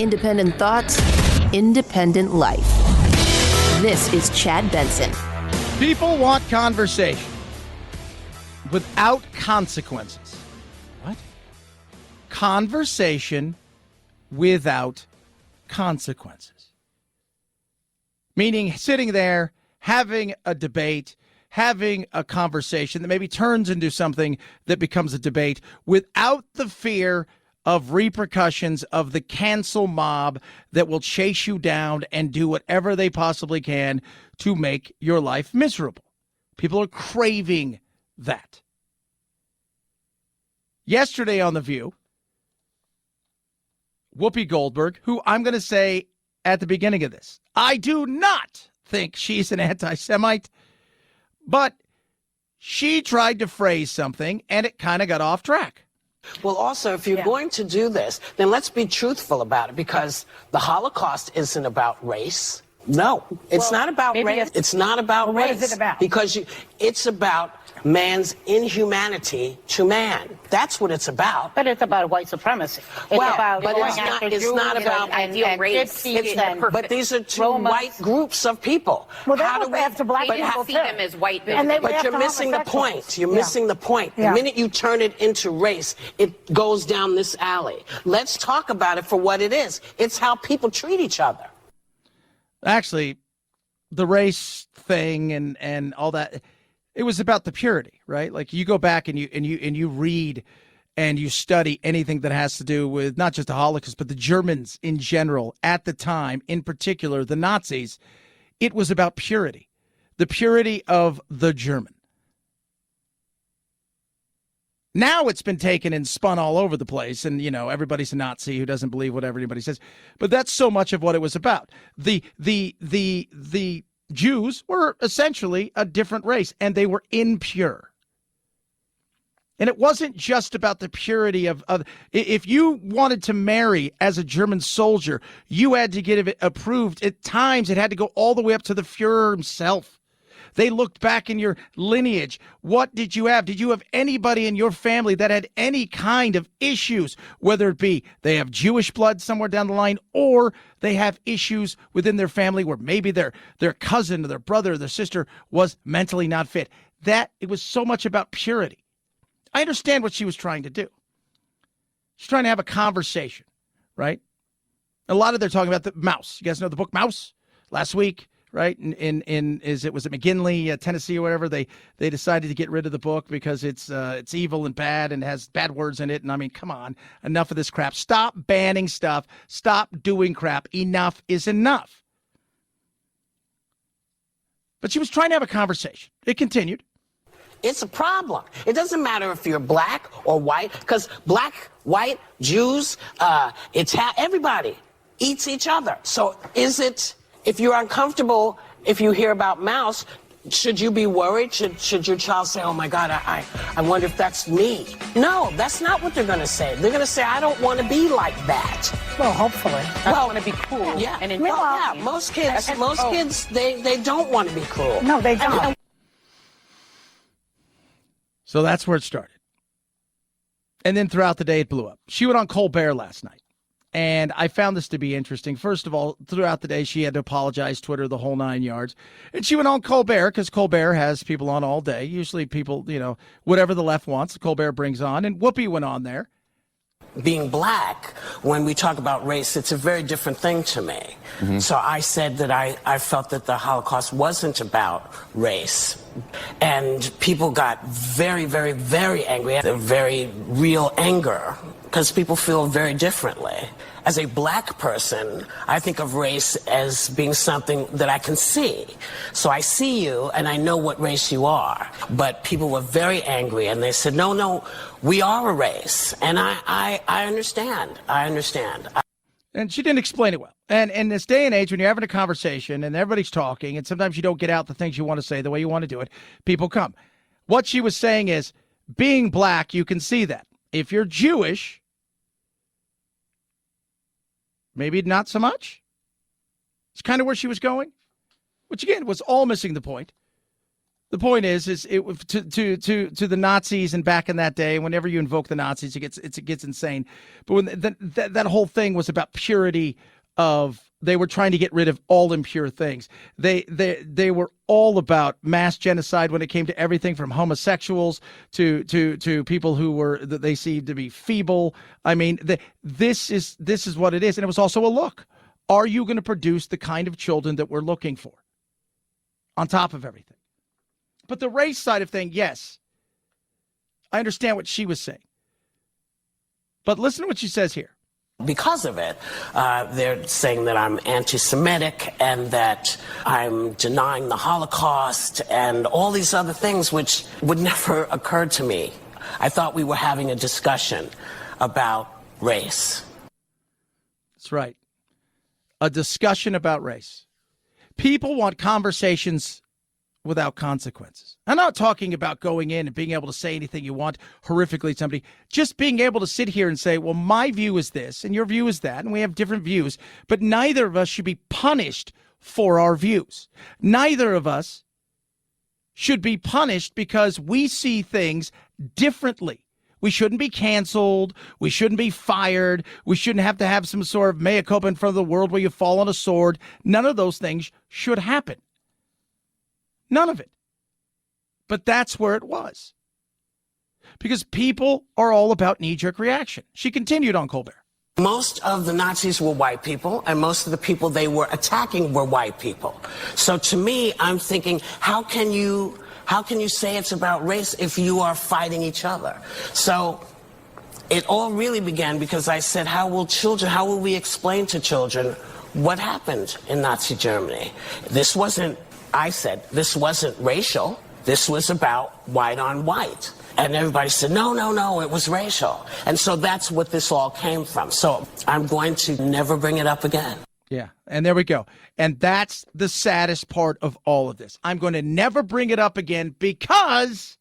Independent thoughts, independent life. This is Chad Benson. People want conversation without consequences. What? Conversation without consequences. Meaning sitting there, having a debate, having a conversation that maybe turns into something that becomes a debate without the fear of repercussions of the cancel mob that will chase you down and do whatever they possibly can to make your life miserable. People are craving that. Yesterday on The View, Whoopi Goldberg, who I'm going to say at the beginning of this, I do not think she's an anti-Semite, but she tried to phrase something and it kind of got off track. Well, also, if you're going to do this, then let's be truthful about it, because the Holocaust isn't about race. No, it's not about race. It's not about race. What is it about? Because it's about man's inhumanity to man. That's what it's about. But it's about white supremacy. It's about but it's not about ideal race. But these are two white groups of people. Well, they don't have to black people see them as white people. But you're missing the point. You're missing the point. The minute you turn it into race, it goes down this alley. Let's talk about it for what it is. It's how people treat each other. Actually, the race thing and all that, it was about the purity, right? Like you go back and you read and you study anything that has to do with not just the Holocaust, but the Germans in general at the time, in particular the Nazis. It was about purity, the purity of the German. Now it's been taken and spun all over the place, and, you know, everybody's a Nazi who doesn't believe whatever anybody says. But that's so much of what it was about. The Jews were essentially a different race, and they were impure. And it wasn't just about the purity of if you wanted to marry as a German soldier, you had to get it approved. At times, it had to go all the way up to the Fuhrer himself. They looked back in your lineage. What did you have? Did you have anybody in your family that had any kind of issues, whether it be they have Jewish blood somewhere down the line, or they have issues within their family where maybe their cousin or their brother or their sister was mentally not fit? It was so much about purity. I understand what she was trying to do. She's trying to have a conversation, right? A lot of they're talking about the mouse. You guys know the book Mouse? Last week, right? Was it McGinley, Tennessee, or whatever? They decided to get rid of the book because it's evil and bad and has bad words in it. And I mean, come on, enough of this crap. Stop banning stuff. Stop doing crap. Enough is enough. But she was trying to have a conversation. It continued. It's a problem. It doesn't matter if you're black or white, because black, white, Jews, everybody eats each other. So if you're uncomfortable, if you hear about mouse, should you be worried? Should your child say, oh my God, I wonder if that's me? No, that's not what they're going to say. They're going to say, I don't want to be like that. Well, hopefully. I want to be cool. Yeah. And most kids, they don't want to be cruel. No, they don't. So that's where it started. And then throughout the day, it blew up. She went on Colbert last night. And I found this to be interesting. First of all, throughout the day, she had to apologize, Twitter, the whole 9 yards. And she went on Colbert because Colbert has people on all day. Usually people, whatever the left wants, Colbert brings on. And Whoopi went on there. Being black, when we talk about race, it's a very different thing to me. Mm-hmm. So I said that I felt that the Holocaust wasn't about race. And people got very, very, very angry. A very real anger, because people feel very differently. As a black person, I think of race as being something that I can see. So I see you and I know what race you are. But people were very angry and they said, no, we are a race. And I understand. I understand. And she didn't explain it well. And in this day and age, when you're having a conversation and everybody's talking, and sometimes you don't get out the things you want to say the way you want to do it, people come. What she was saying is, being black, you can see that. If you're Jewish, maybe not so much. It's kind of where she was going, which, again, was all missing the point. The point is it to the Nazis and back in that day. Whenever you invoke the Nazis, it gets insane. But when that whole thing was about purity of, they were trying to get rid of all impure things. They were all about mass genocide when it came to everything from homosexuals to people who were, that they seemed to be feeble. I mean, this is what it is, and it was also a look. Are you going to produce the kind of children that we're looking for? On top of everything. But the race side of thing, yes, I understand what she was saying. But listen to what she says here. Because of it, they're saying that I'm anti-Semitic and that I'm denying the Holocaust and all these other things which would never occur to me. I thought we were having a discussion about race. That's right. A discussion about race. People want conversations without consequences. I'm not talking about going in and being able to say anything you want horrifically to somebody. Just being able to sit here and say, well, my view is this and your view is that, and we have different views, but neither of us should be punished for our views. Neither of us should be punished because we see things differently. We shouldn't be canceled. We shouldn't be fired. We shouldn't have to have some sort of mea culpa in front of the world where you fall on a sword. None of those things should happen. None of it. But that's where it was. Because people are all about knee-jerk reaction. She continued on Colbert. Most of the Nazis were white people, and most of the people they were attacking were white people. So to me, I'm thinking, how can you say it's about race if you are fighting each other? So it all really began because I said, how will we explain to children what happened in Nazi Germany? I said, this wasn't racial. This was about white on white. And everybody said, no, it was racial. And so that's what this all came from. So I'm going to never bring it up again. Yeah, and there we go. And that's the saddest part of all of this. I'm going to never bring it up again because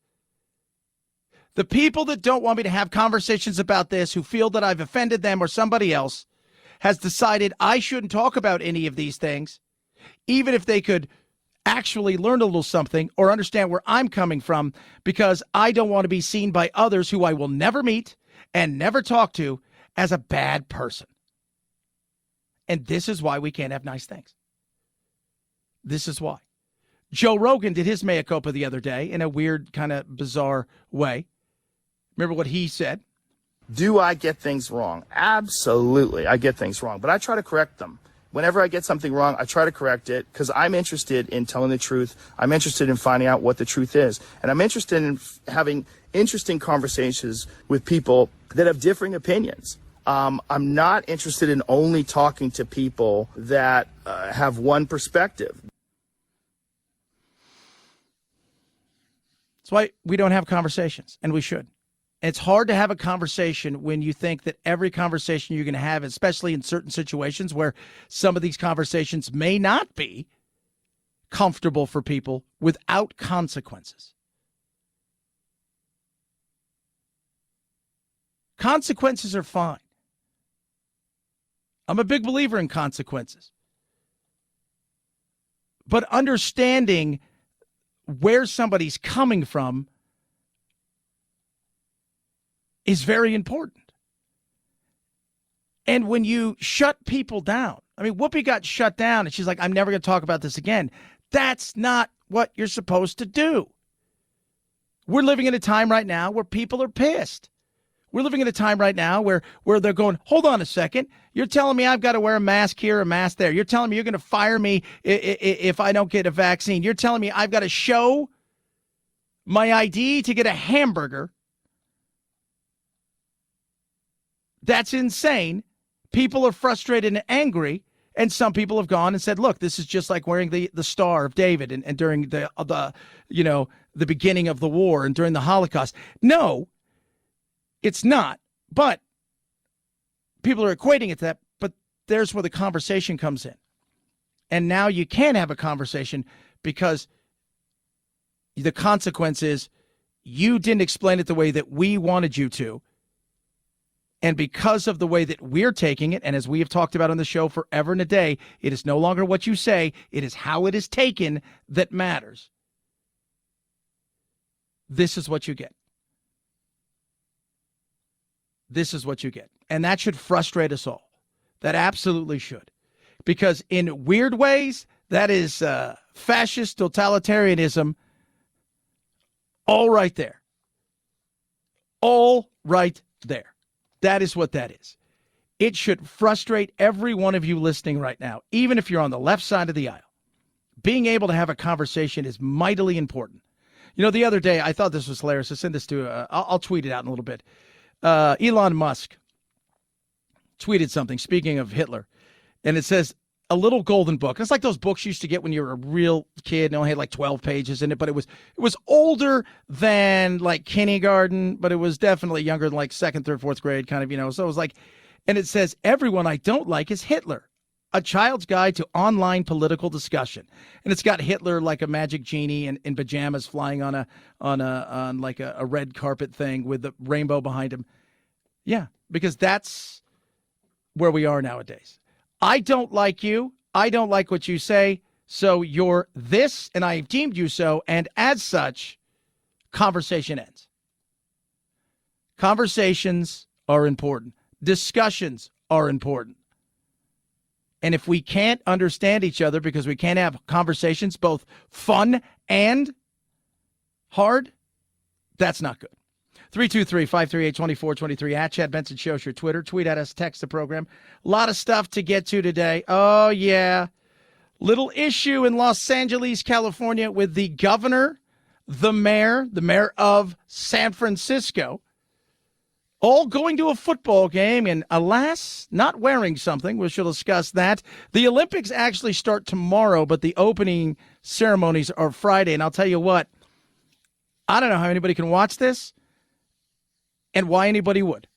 the people that don't want me to have conversations about this, who feel that I've offended them or somebody else, has decided I shouldn't talk about any of these things, even if they could actually learn a little something or understand where I'm coming from, because I don't want to be seen by others who I will never meet and never talk to as a bad person. And this is why we can't have nice things. This is why. Joe Rogan did his mea culpa the other day in a weird, kind of bizarre way. Remember what he said? Do I get things wrong? Absolutely, I get things wrong, but I try to correct them. Whenever I get something wrong, I try to correct it because I'm interested in telling the truth. I'm interested in finding out what the truth is. And I'm interested in having interesting conversations with people that have differing opinions. I'm not interested in only talking to people that have one perspective. That's why we don't have conversations, and we should. It's hard to have a conversation when you think that every conversation you're going to have, especially in certain situations where some of these conversations may not be comfortable for people, without consequences. Consequences are fine. I'm a big believer in consequences. But understanding where somebody's coming from is very important. And when you shut people down, I mean, Whoopi got shut down and she's like, I'm never going to talk about this again. That's not what you're supposed to do. We're living in a time right now where people are pissed. We're living in a time right now where they're going, hold on a second. You're telling me I've got to wear a mask here, a mask there. You're telling me you're going to fire me if I don't get a vaccine. You're telling me I've got to show my ID to get a hamburger. That's insane. People are frustrated and angry, and some people have gone and said, look, this is just like wearing the Star of David and during the beginning of the war and during the Holocaust. No, it's not. But people are equating it to that, but there's where the conversation comes in. And now you can't have a conversation because the consequence is you didn't explain it the way that we wanted you to. And because of the way that we're taking it, and as we have talked about on the show forever and a day, it is no longer what you say, it is how it is taken that matters. this is what you get. This is what you get. And that should frustrate us all. That absolutely should. Because in weird ways, that is fascist totalitarianism all right there. All right there. That is what that is. It should frustrate every one of you listening right now, even if you're on the left side of the aisle. Being able to have a conversation is mightily important. You know, the other day, I thought this was hilarious. I sent this to, I'll tweet it out in a little bit. Elon Musk tweeted something, speaking of Hitler, and it says, a little golden book. It's like those books you used to get when you were a real kid and only had like 12 pages in it, but it was older than like kindergarten, but it was definitely younger than like second, third, fourth grade kind of, you know. So it was like, and it says, everyone I don't like is Hitler, a child's guide to online political discussion. And it's got Hitler like a magic genie in pajamas flying on a red carpet thing with the rainbow behind him. Yeah, because that's where we are nowadays. I don't like you. I don't like what you say. So you're this, and I have deemed you so. And as such, conversation ends. Conversations are important. Discussions are important. And if we can't understand each other because we can't have conversations, both fun and hard, that's not good. 323-538-2423 at Chad Benson Show, your Twitter. Tweet at us, text the program. A lot of stuff to get to today. Oh, yeah. Little issue in Los Angeles, California with the governor, the mayor of San Francisco, all going to a football game and, alas, not wearing something. We shall discuss that. The Olympics actually start tomorrow, but the opening ceremonies are Friday. And I'll tell you what, I don't know how anybody can watch this and why anybody would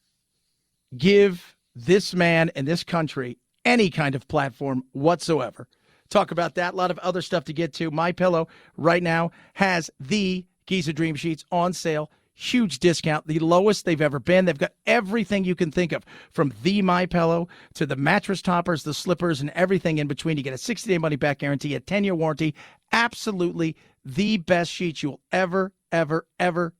give this man and this country any kind of platform whatsoever. Talk about that. A lot of other stuff to get to. MyPillow right now has the Giza Dream Sheets on sale. Huge discount, the lowest they've ever been. They've got everything you can think of, from the MyPillow to the mattress toppers, the slippers, and everything in between. You get a 60-day money-back guarantee, a 10-year warranty. Absolutely the best sheets you'll ever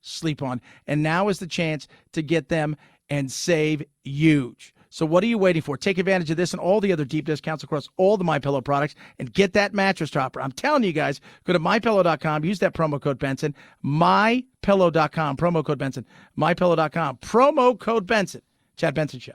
sleep on. And now is the chance to get them and save huge. So what are you waiting for? Take advantage of this and all the other deep discounts across all the MyPillow products and get that mattress topper. I'm telling you guys, go to MyPillow.com, use that promo code Benson, MyPillow.com, promo code Benson, MyPillow.com, promo code Benson. Chad Benson Show.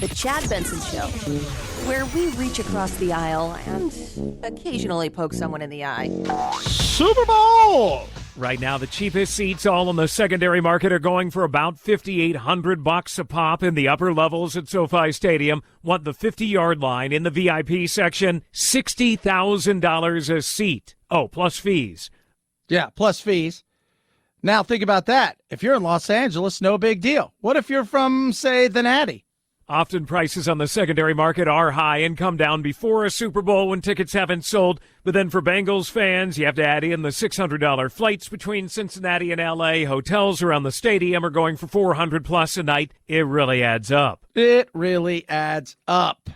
The Chad Benson Show, where we reach across the aisle and occasionally poke someone in the eye. Super Bowl! Right now, the cheapest seats all on the secondary market are going for about $5,800 a pop in the upper levels at SoFi Stadium. Want the 50-yard line in the VIP section? $60,000 a seat. Oh, plus fees. Yeah, plus fees. Now think about that. If you're in Los Angeles, no big deal. What if you're from, say, the Natty? Often prices on the secondary market are high and come down before a Super Bowl when tickets haven't sold. But then for Bengals fans, you have to add in the $600 flights between Cincinnati and L.A. Hotels around the stadium are going for $400 plus a night. It really adds up. It really adds up.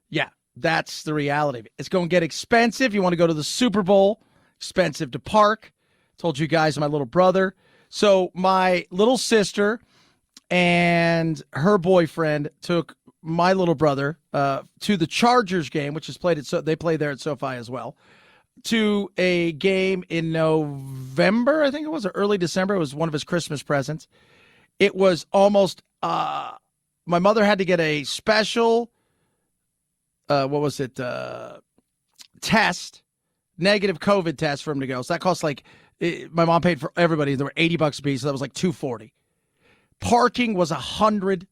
Yeah, that's the reality of it. It's going to get expensive. You want to go to the Super Bowl, expensive to park. Told you guys, my little brother. So my little sister and her boyfriend took my little brother to the Chargers game, which is played at they play there at SoFi as well, to a game in November, I think it was, or early December. It was one of his Christmas presents. It was almost my mother had to get a special test, negative COVID test for him to go. So that cost my mom paid for everybody. There were $80 a piece, so that was like $240. Parking was $100.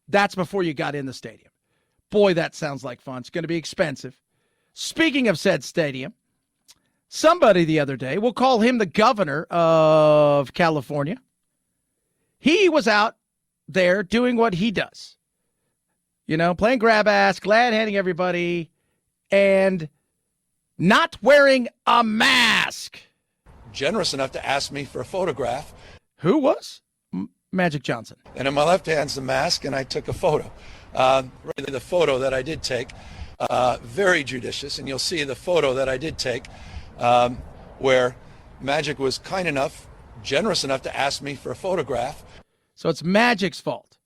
That's before you got in the stadium. Boy, that sounds like fun. It's going to be expensive. Speaking of said stadium, somebody the other day, we'll call him the governor of California. He was out there doing what he does. You know, playing grab ass, glad handing everybody, and not wearing a mask. Generous enough to ask me for a photograph. Who was? Magic Johnson. And in my left hand's the mask, and I took a photo. Really, the photo that I did take, very judicious, and you'll see the photo that I did take where Magic was kind enough, generous enough to ask me for a photograph. So it's Magic's fault.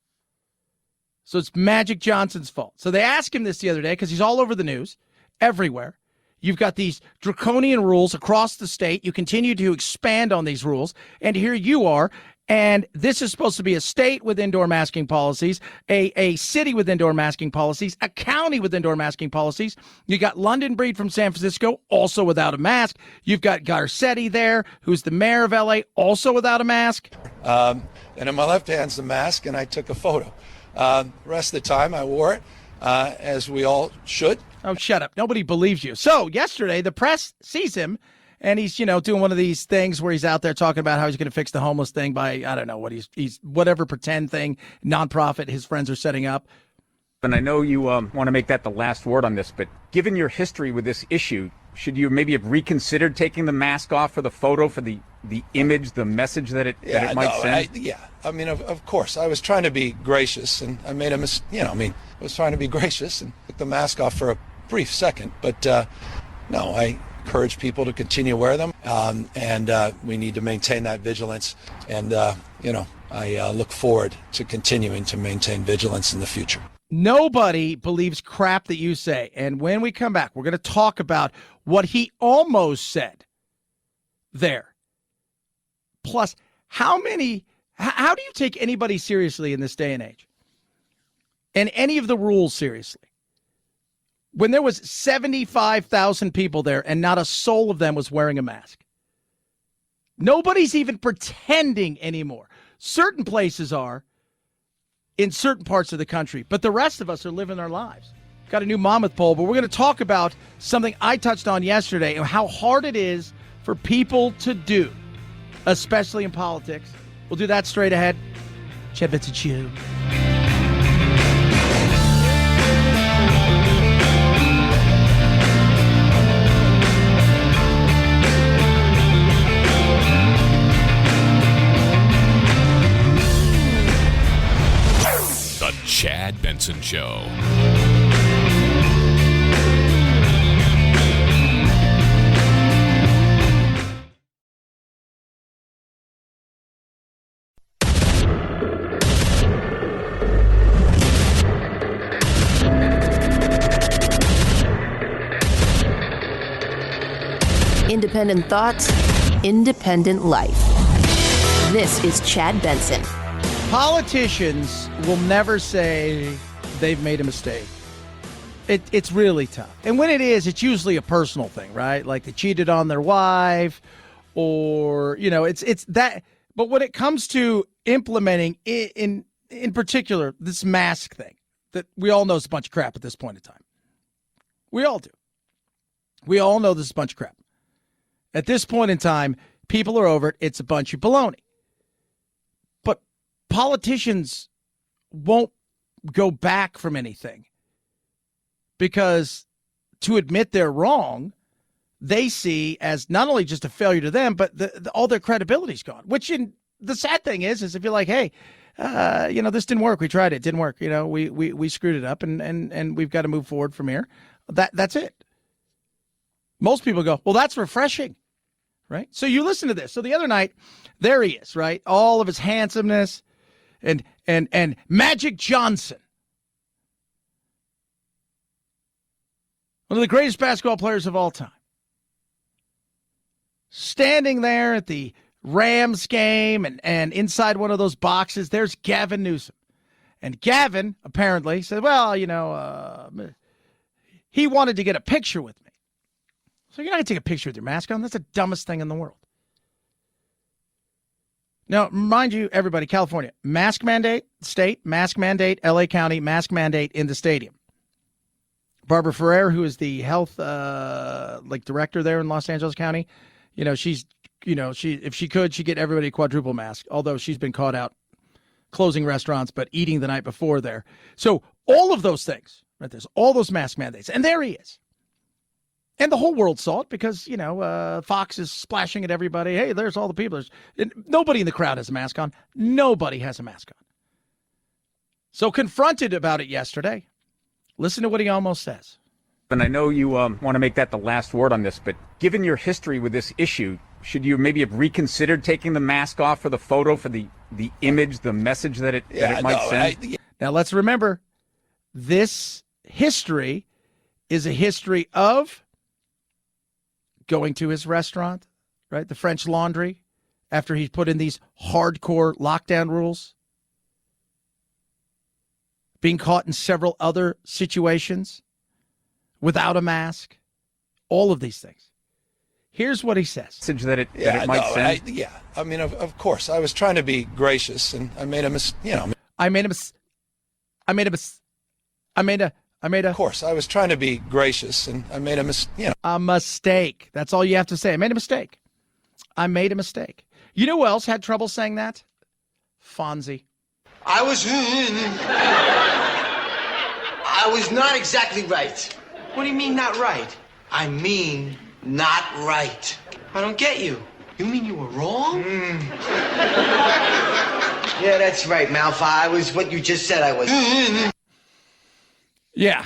So it's Magic Johnson's fault. So they asked him this the other day because he's all over the news, everywhere. You've got these draconian rules across the state. You continue to expand on these rules. And here you are. And this is supposed to be a state with indoor masking policies, a city with indoor masking policies, a county with indoor masking policies. You got London Breed from San Francisco, also without a mask. You've got Garcetti there, who's the mayor of L.A., also without a mask. And in my left hand's the mask, and I took a photo. The rest of the time I wore it, as we all should. Oh, shut up. Nobody believes you. So yesterday, the press sees him, and he's, doing one of these things where he's out there talking about how he's going to fix the homeless thing by, I don't know, what he's whatever pretend thing, nonprofit his friends are setting up. And I know you want to make that the last word on this, but given your history with this issue, should you maybe have reconsidered taking the mask off for the photo, for the image, the message that it might send? I mean, of course, I was trying to be gracious, and I made a mistake. I was trying to be gracious and took the mask off for a brief second. But no, I encourage people to continue to wear them, and we need to maintain that vigilance. And, I look forward to continuing to maintain vigilance in the future. Nobody believes crap that you say. And when we come back, we're going to talk about what he almost said there. Plus, how do you take anybody seriously in this day and age? And any of the rules seriously? When there was 75,000 people there and not a soul of them was wearing a mask. Nobody's even pretending anymore. Certain places are in certain parts of the country, but the rest of us are living our lives. Got a new Monmouth poll, but we're going to talk about something I touched on yesterday and how hard it is for people to do, especially in politics. We'll do that straight ahead. Chad Benson Show. The Chad Benson Show. Independent thoughts, independent life. This is Chad Benson. Politicians will never say they've made a mistake. It's really tough. And when it is, it's usually a personal thing, right? Like they cheated on their wife or, it's that. But when it comes to implementing in particular, this mask thing that we all know is a bunch of crap at this point in time. We all do. We all know this is a bunch of crap. At this point in time, people are over it. It's a bunch of baloney. But politicians won't go back from anything because to admit they're wrong, they see as not only just a failure to them, but all their credibility's gone. Which the sad thing is if you're like, hey, this didn't work. We tried it. Didn't work. We screwed it up and we've got to move forward from here. That's it. Most people go, well, that's refreshing. Right. So you listen to this. So the other night, there he is, right? All of his handsomeness and Magic Johnson. One of the greatest basketball players of all time. Standing there at the Rams game and inside one of those boxes, there's Gavin Newsom. And Gavin apparently said, well, he wanted to get a picture with me. So you're not going to take a picture with your mask on? That's the dumbest thing in the world. Now, mind you, everybody, California, mask mandate, state, mask mandate, L.A. County, mask mandate in the stadium. Barbara Ferrer, who is the health director there in Los Angeles County, she's, if she could, she'd get everybody a quadruple mask, although she's been caught out closing restaurants, but eating the night before there. So all of those things, right, there's all those mask mandates. And there he is. And the whole world saw it because, Fox is splashing at everybody. Hey, there's all the people. Nobody in the crowd has a mask on. Nobody has a mask on. So confronted about it yesterday, listen to what he almost says. And I know you want to make that the last word on this, but given your history with this issue, should you maybe have reconsidered taking the mask off for the photo, for the image, the message that it might send? Now, let's remember, this history is a history of going to his restaurant, right? The French Laundry, after he put in these hardcore lockdown rules. Being caught in several other situations without a mask. All of these things. Here's what he says. Message that it might send? I mean, of course, I was trying to be gracious, and I made a mistake. Of course, I was trying to be gracious, and I made a mistake. A mistake. That's all you have to say. I made a mistake. I made a mistake. You know who else had trouble saying that? Fonzie. I was not exactly right. What do you mean not right? I mean not right. I don't get you. You mean you were wrong? Yeah, that's right, Malfa. I was what you just said I was. Yeah.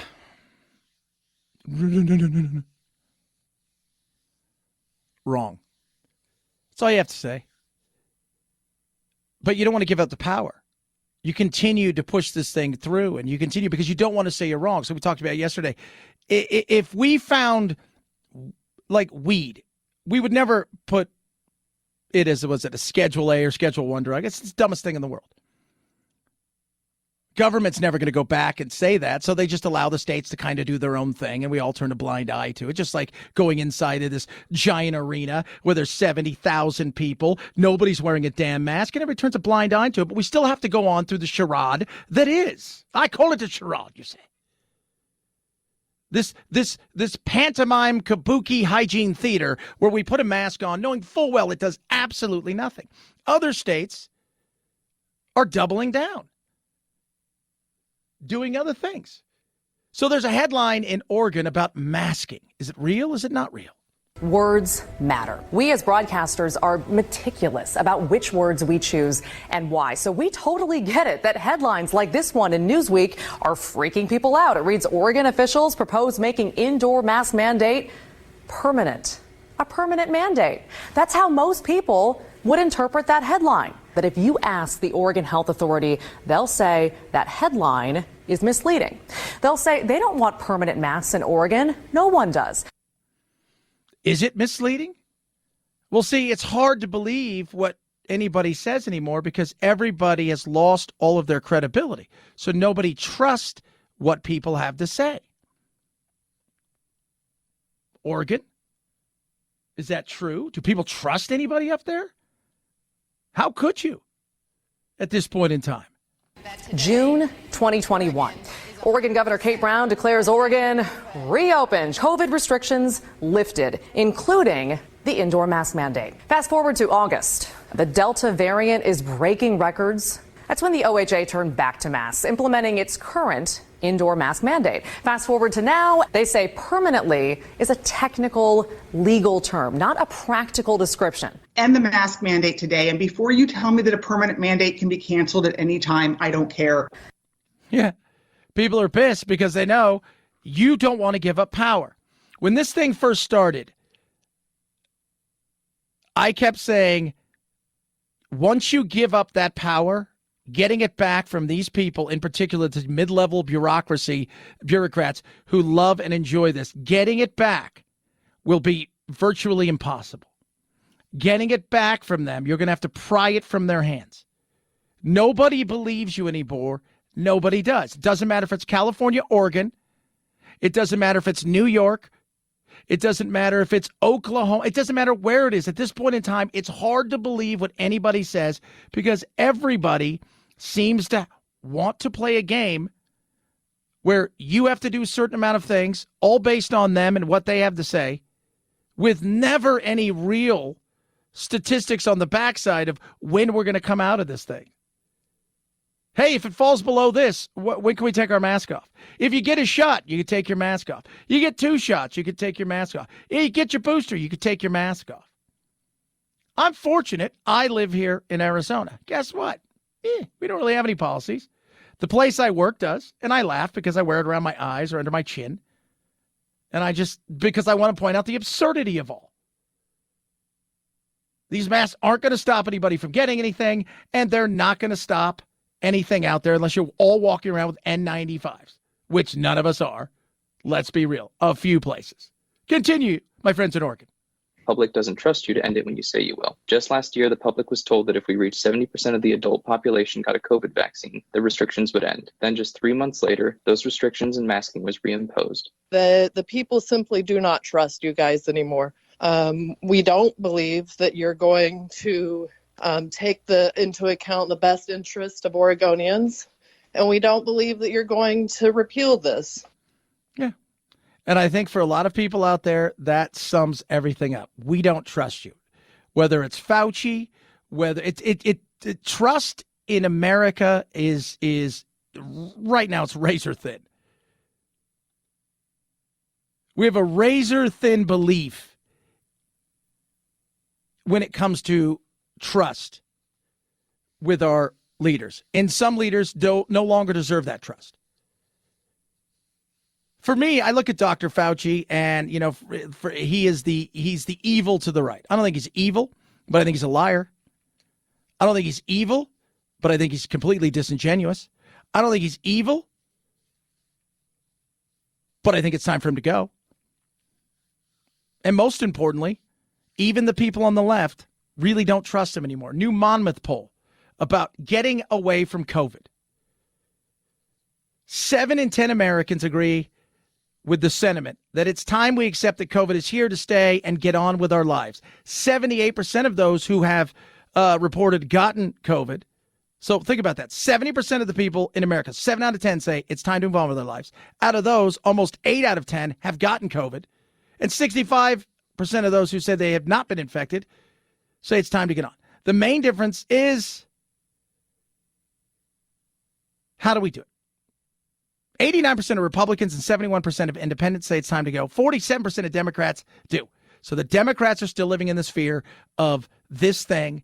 Wrong. That's all you have to say. But you don't want to give up the power. You continue to push this thing through, and you continue because you don't want to say you're wrong. So we talked about it yesterday. If we found, like, weed, we would never put it as, was it a Schedule A or Schedule 1 drug? It's the dumbest thing in the world. Government's never going to go back and say that, so they just allow the states to kind of do their own thing, and we all turn a blind eye to it, just like going inside of this giant arena where there's 70,000 people, nobody's wearing a damn mask, and everybody turns a blind eye to it, but we still have to go on through the charade that is. I call it a charade, you say. This pantomime kabuki hygiene theater where we put a mask on knowing full well it does absolutely nothing. Other states are doubling down, doing other things. So there's a headline in Oregon about masking. Is it real? Is it not real? Words matter. We as broadcasters are meticulous about which words we choose and why. So we totally get it that headlines like this one in Newsweek are freaking people out. It reads, Oregon officials propose making indoor mask mandate permanent. A permanent mandate. That's how most people would interpret that headline. But if you ask the Oregon Health Authority, they'll say that headline is misleading. They'll say they don't want permanent masks in Oregon. No one does. Is it misleading? Well, see, it's hard to believe what anybody says anymore because everybody has lost all of their credibility. So nobody trusts what people have to say. Oregon? Is that true? Do people trust anybody up there? How could you at this point in time? June 2021. Oregon Governor Kate Brown declares Oregon reopened. COVID restrictions lifted, including the indoor mask mandate. Fast forward to August. The Delta variant is breaking records. That's when the OHA turned back to masks, implementing its current indoor mask mandate. Fast forward to now, they say permanently is a technical legal term, not a practical description. End the mask mandate today. And before you tell me that a permanent mandate can be canceled at any time, I don't care. Yeah. People are pissed because they know you don't want to give up power. When this thing first started, I kept saying, once you give up that power, getting it back from these people, in particular the mid-level bureaucrats who love and enjoy this, getting it back will be virtually impossible. Getting it back from them, you're going to have to pry it from their hands. Nobody believes you anymore. Nobody does. It doesn't matter if it's California, Oregon. It doesn't matter if it's New York. It doesn't matter if it's Oklahoma. It doesn't matter where it is. At this point in time, it's hard to believe what anybody says because everybody seems to want to play a game where you have to do a certain amount of things, all based on them and what they have to say, with never any real statistics on the backside of when we're going to come out of this thing. Hey, if it falls below this, when can we take our mask off? If you get a shot, you can take your mask off. You get 2 shots, you can take your mask off. You get your booster, you can take your mask off. I'm fortunate. I live here in Arizona. Guess what? We don't really have any policies. The place I work does, and I laugh because I wear it around my eyes or under my chin. And because I want to point out the absurdity of all. These masks aren't going to stop anybody from getting anything, and they're not going to stop anything out there unless you're all walking around with N95s, which none of us are. Let's be real. A few places. Continue, my friends in Oregon. Public doesn't trust you to end it when you say you will. Just last year, the public was told that if we reached 70% of the adult population got a COVID vaccine, the restrictions would end. Then just 3 months later, those restrictions and masking was reimposed. The people simply do not trust you guys anymore. We don't believe that you're going to take into account the best interest of Oregonians, and we don't believe that you're going to repeal this. Yeah. And I think for a lot of people out there, that sums everything up. We don't trust you. Whether it's Fauci, whether trust in America is right now, it's razor thin. We have a razor thin belief when it comes to trust with our leaders. And some leaders no longer deserve that trust. For me, I look at Dr. Fauci, and he's the evil to the right. I don't think he's evil, but I think he's a liar. I don't think he's evil, but I think he's completely disingenuous. I don't think he's evil, but I think it's time for him to go. And most importantly, even the people on the left really don't trust him anymore. New Monmouth poll about getting away from COVID. 7 in 10 Americans agree with the sentiment that it's time we accept that COVID is here to stay and get on with our lives. 78% of those who have reported gotten COVID. So think about that. 70% of the people in America, 7 out of 10 say it's time to move on with their lives. Out of those, almost 8 out of 10 have gotten COVID. And 65% of those who said they have not been infected say it's time to get on. The main difference is, how do we do it? 89% of Republicans and 71% of independents say it's time to go. 47% of Democrats do. So the Democrats are still living in this fear of this thing.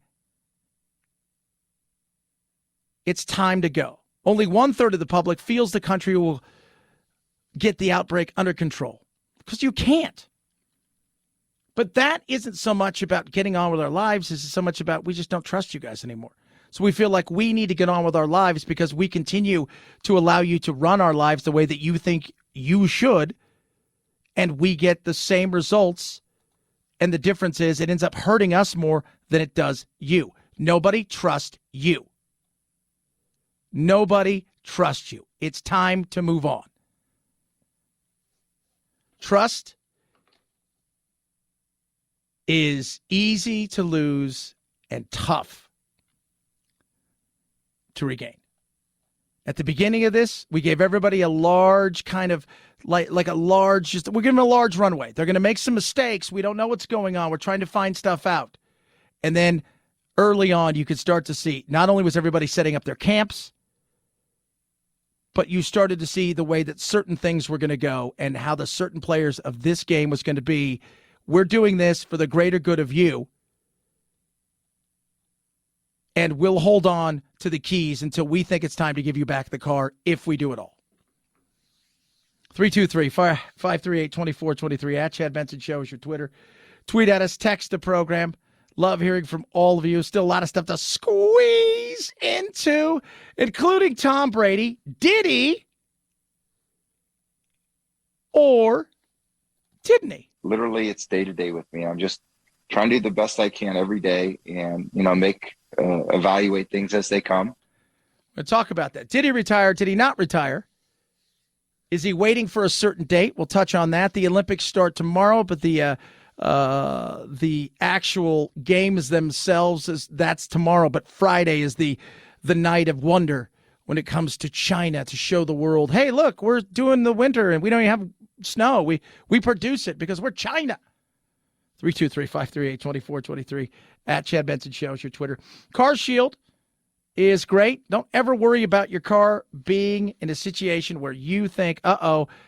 It's time to go. Only 1/3 of the public feels the country will get the outbreak under control, because you can't. But that isn't so much about getting on with our lives. This is so much about we just don't trust you guys anymore. So we feel like we need to get on with our lives because we continue to allow you to run our lives the way that you think you should, and we get the same results. And the difference is it ends up hurting us more than it does you. Nobody trusts you. Nobody trusts you. It's time to move on. Trust is easy to lose and tough to regain. At the beginning of this, we gave everybody a large kind of we're giving them a large runway. They're going to make some mistakes. We don't know what's going on. We're trying to find stuff out. And then early on, you could start to see, not only was everybody setting up their camps, but you started to see the way that certain things were going to go and how the certain players of this game was going to be. We're doing this for the greater good of you, and we'll hold on to the keys until we think it's time to give you back the car if we do it all. 323-538-2423 at Chad Benson Show is your Twitter. Tweet at us, text the program. Love hearing from all of you. Still a lot of stuff to squeeze into, including Tom Brady. Did he or didn't he? Literally, it's day to day with me. I'm just trying to do the best I can every day and, evaluate things as they come. We'll talk about that. Did he retire? Did he not retire? Is he waiting for a certain date? We'll touch on that. The Olympics start tomorrow, but the actual games themselves, that's tomorrow. But Friday is the night of wonder when it comes to China, to show the world, hey, look, we're doing the winter and we don't even have snow. We produce it because we're China. 323-538-2423 at Chad Benson Show is your Twitter. Car Shield is great. Don't ever worry about your car being in a situation where you think,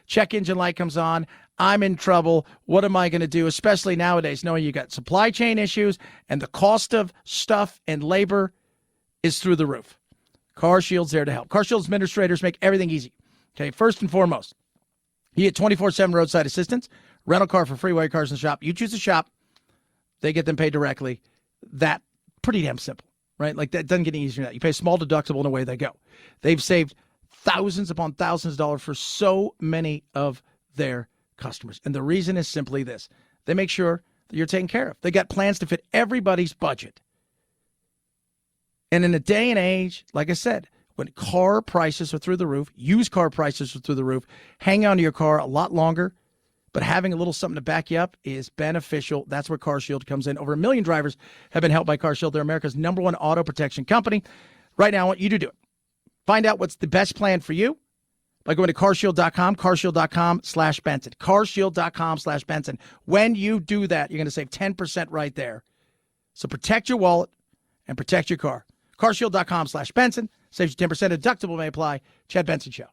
check engine light comes on, I'm in trouble. What am I going to do? Especially nowadays, knowing you got supply chain issues and the cost of stuff and labor is through the roof. CarShield's there to help. CarShield's administrators make everything easy. Okay, first and foremost, you get 24/7 roadside assistance, rental car for free while your car's in the shop. You choose a shop, they get them paid directly. That pretty damn simple, right? Like that doesn't get any easier than that. You pay a small deductible and away they go. They've saved thousands upon thousands of dollars for so many of their customers. And the reason is simply this. They make sure that you're taken care of. They got plans to fit everybody's budget. And in a day and age, like I said, when car prices are through the roof, used car prices are through the roof, hang on to your car a lot longer, but having a little something to back you up is beneficial. That's where CarShield comes in. Over 1 million drivers have been helped by CarShield. They're America's #1 auto protection company. Right now, I want you to do it. Find out what's the best plan for you by going to carshield.com, carshield.com/Benson, carshield.com/Benson. When you do that, you're going to save 10% right there. So protect your wallet and protect your car. carshield.com/Benson. Saves you 10%. Deductible may apply. Chad Benson Show.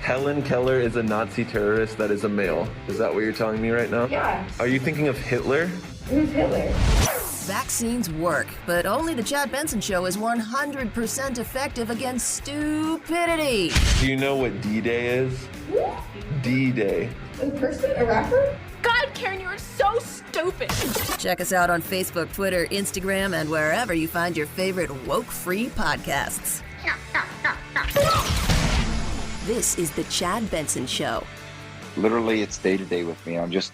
Helen Keller is a Nazi terrorist that is a male. Is that what you're telling me right now? Yeah. Are you thinking of Hitler? Who's Hitler? Vaccines work, but only the Chad Benson Show is 100% effective against stupidity. Do you know what D-Day is? D-Day. A person? A rapper? God, Karen, you are so stupid. Check us out on Facebook, Twitter, Instagram, and wherever you find your favorite woke-free podcasts. This is the Chad Benson Show. Literally, it's day to day with me. I'm just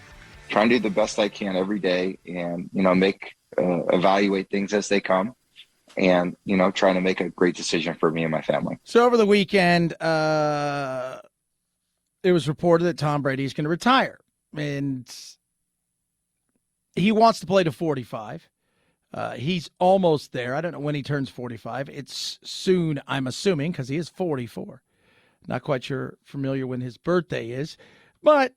trying to do the best I can every day and, evaluate things as they come and, trying to make a great decision for me and my family. So over the weekend, it was reported that Tom Brady is going to retire. And he wants to play to 45. He's almost there. I don't know when he turns 45. It's soon, I'm assuming, because he is 44. Not quite familiar when his birthday is. But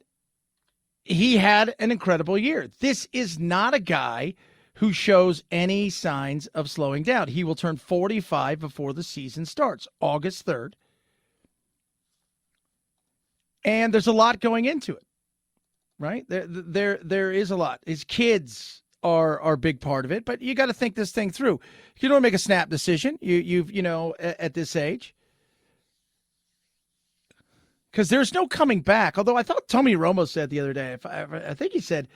he had an incredible year. This is not a guy who shows any signs of slowing down. He will turn 45 before the season starts, August 3rd. And there's a lot going into it, right? There is a lot. His kids are a big part of it, but you got to think this thing through. You don't make a snap decision. You've at this age. Because there's no coming back. Although I thought Tony Romo said the other day, I think he said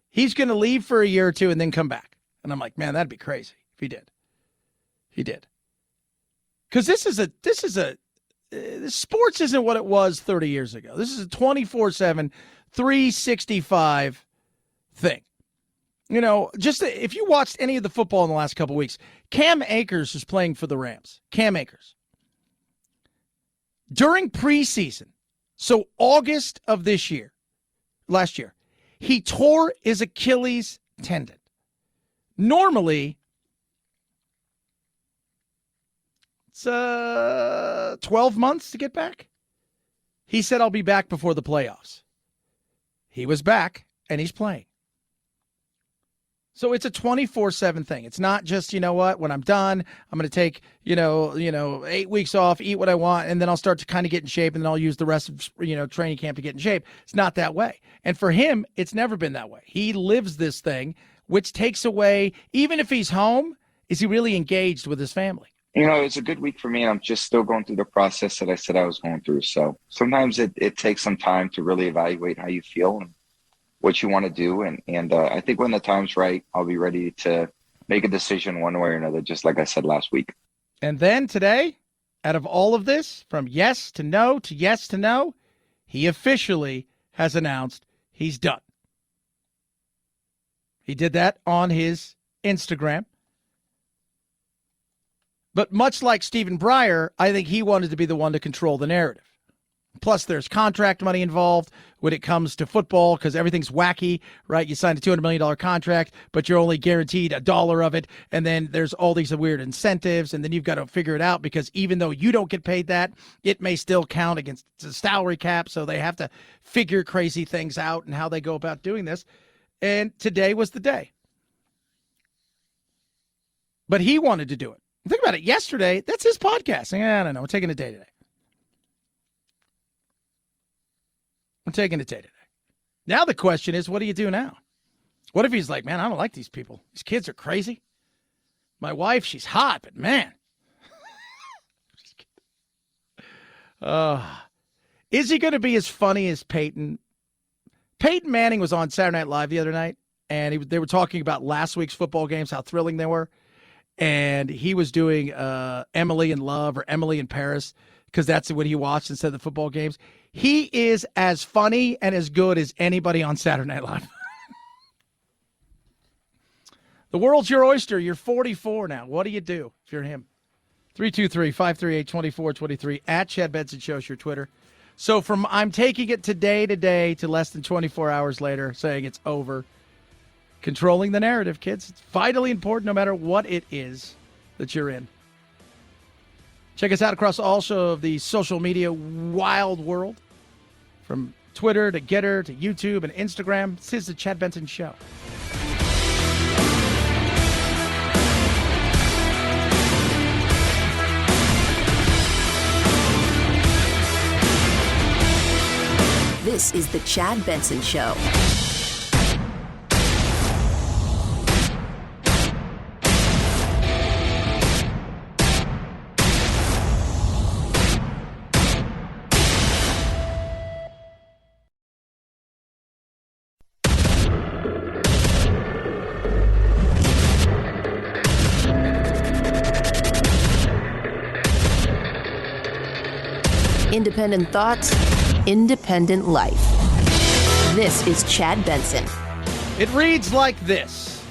he's going to leave for a year or two and then come back. And I'm like, man, that'd be crazy if he did. He did. Because sports isn't what it was 30 years ago. This is a 24/7, 365 thing. Just if you watched any of the football in the last couple of weeks, Cam Akers is playing for the Rams. Cam Akers. During preseason, so August of last year, he tore his Achilles tendon. Normally, it's 12 months to get back. He said, I'll be back before the playoffs. He was back, and he's playing. So it's a 24/7 thing. It's not just, when I'm done, I'm going to take, 8 weeks off, eat what I want, and then I'll start to kind of get in shape, and then I'll use the rest of, training camp to get in shape. It's not that way. And for him, it's never been that way. He lives this thing, which takes away, even if he's home, is he really engaged with his family? It's a good week for me. I'm just still going through the process that I said I was going through. So sometimes it takes some time to really evaluate how you feel and what you want to do. And I think when the time's right, I'll be ready to make a decision one way or another, just like I said last week. And then today, out of all of this, from yes to no to yes to no, he officially has announced he's done. He did that on his Instagram. But much like Stephen Breyer, I think he wanted to be the one to control the narrative. Plus, there's contract money involved when it comes to football because everything's wacky, right? You signed a $200 million contract, but you're only guaranteed $1 of it. And then there's all these weird incentives. And then you've got to figure it out because even though you don't get paid that, it may still count against the salary cap. So they have to figure crazy things out and how they go about doing this. And today was the day. But he wanted to do it. Think about it. Yesterday, that's his podcast. I don't know. We're taking a day today. I'm taking a day today. Now the question is, what do you do now? What if he's like, man, I don't like these people. These kids are crazy. My wife, she's hot, but man. Is he going to be as funny as Peyton? Peyton Manning was on Saturday Night Live the other night, and they were talking about last week's football games, how thrilling they were. And he was doing Emily in Love or Emily in Paris because that's what he watched instead of the football games. He is as funny and as good as anybody on Saturday Night Live. The world's your oyster. You're 44 now. What do you do if you're him? 323-538-2423 at Chad Benson Show's your Twitter. So from I'm taking it today to less than 24 hours later, saying it's over. Controlling the narrative, kids. It's vitally important no matter what it is that you're in. Check us out across also of the social media wild world. From Twitter to Getter to YouTube and Instagram. This is the Chad Benson Show. This is the Chad Benson Show. Independent thoughts, independent life. This is Chad Benson. It reads like this.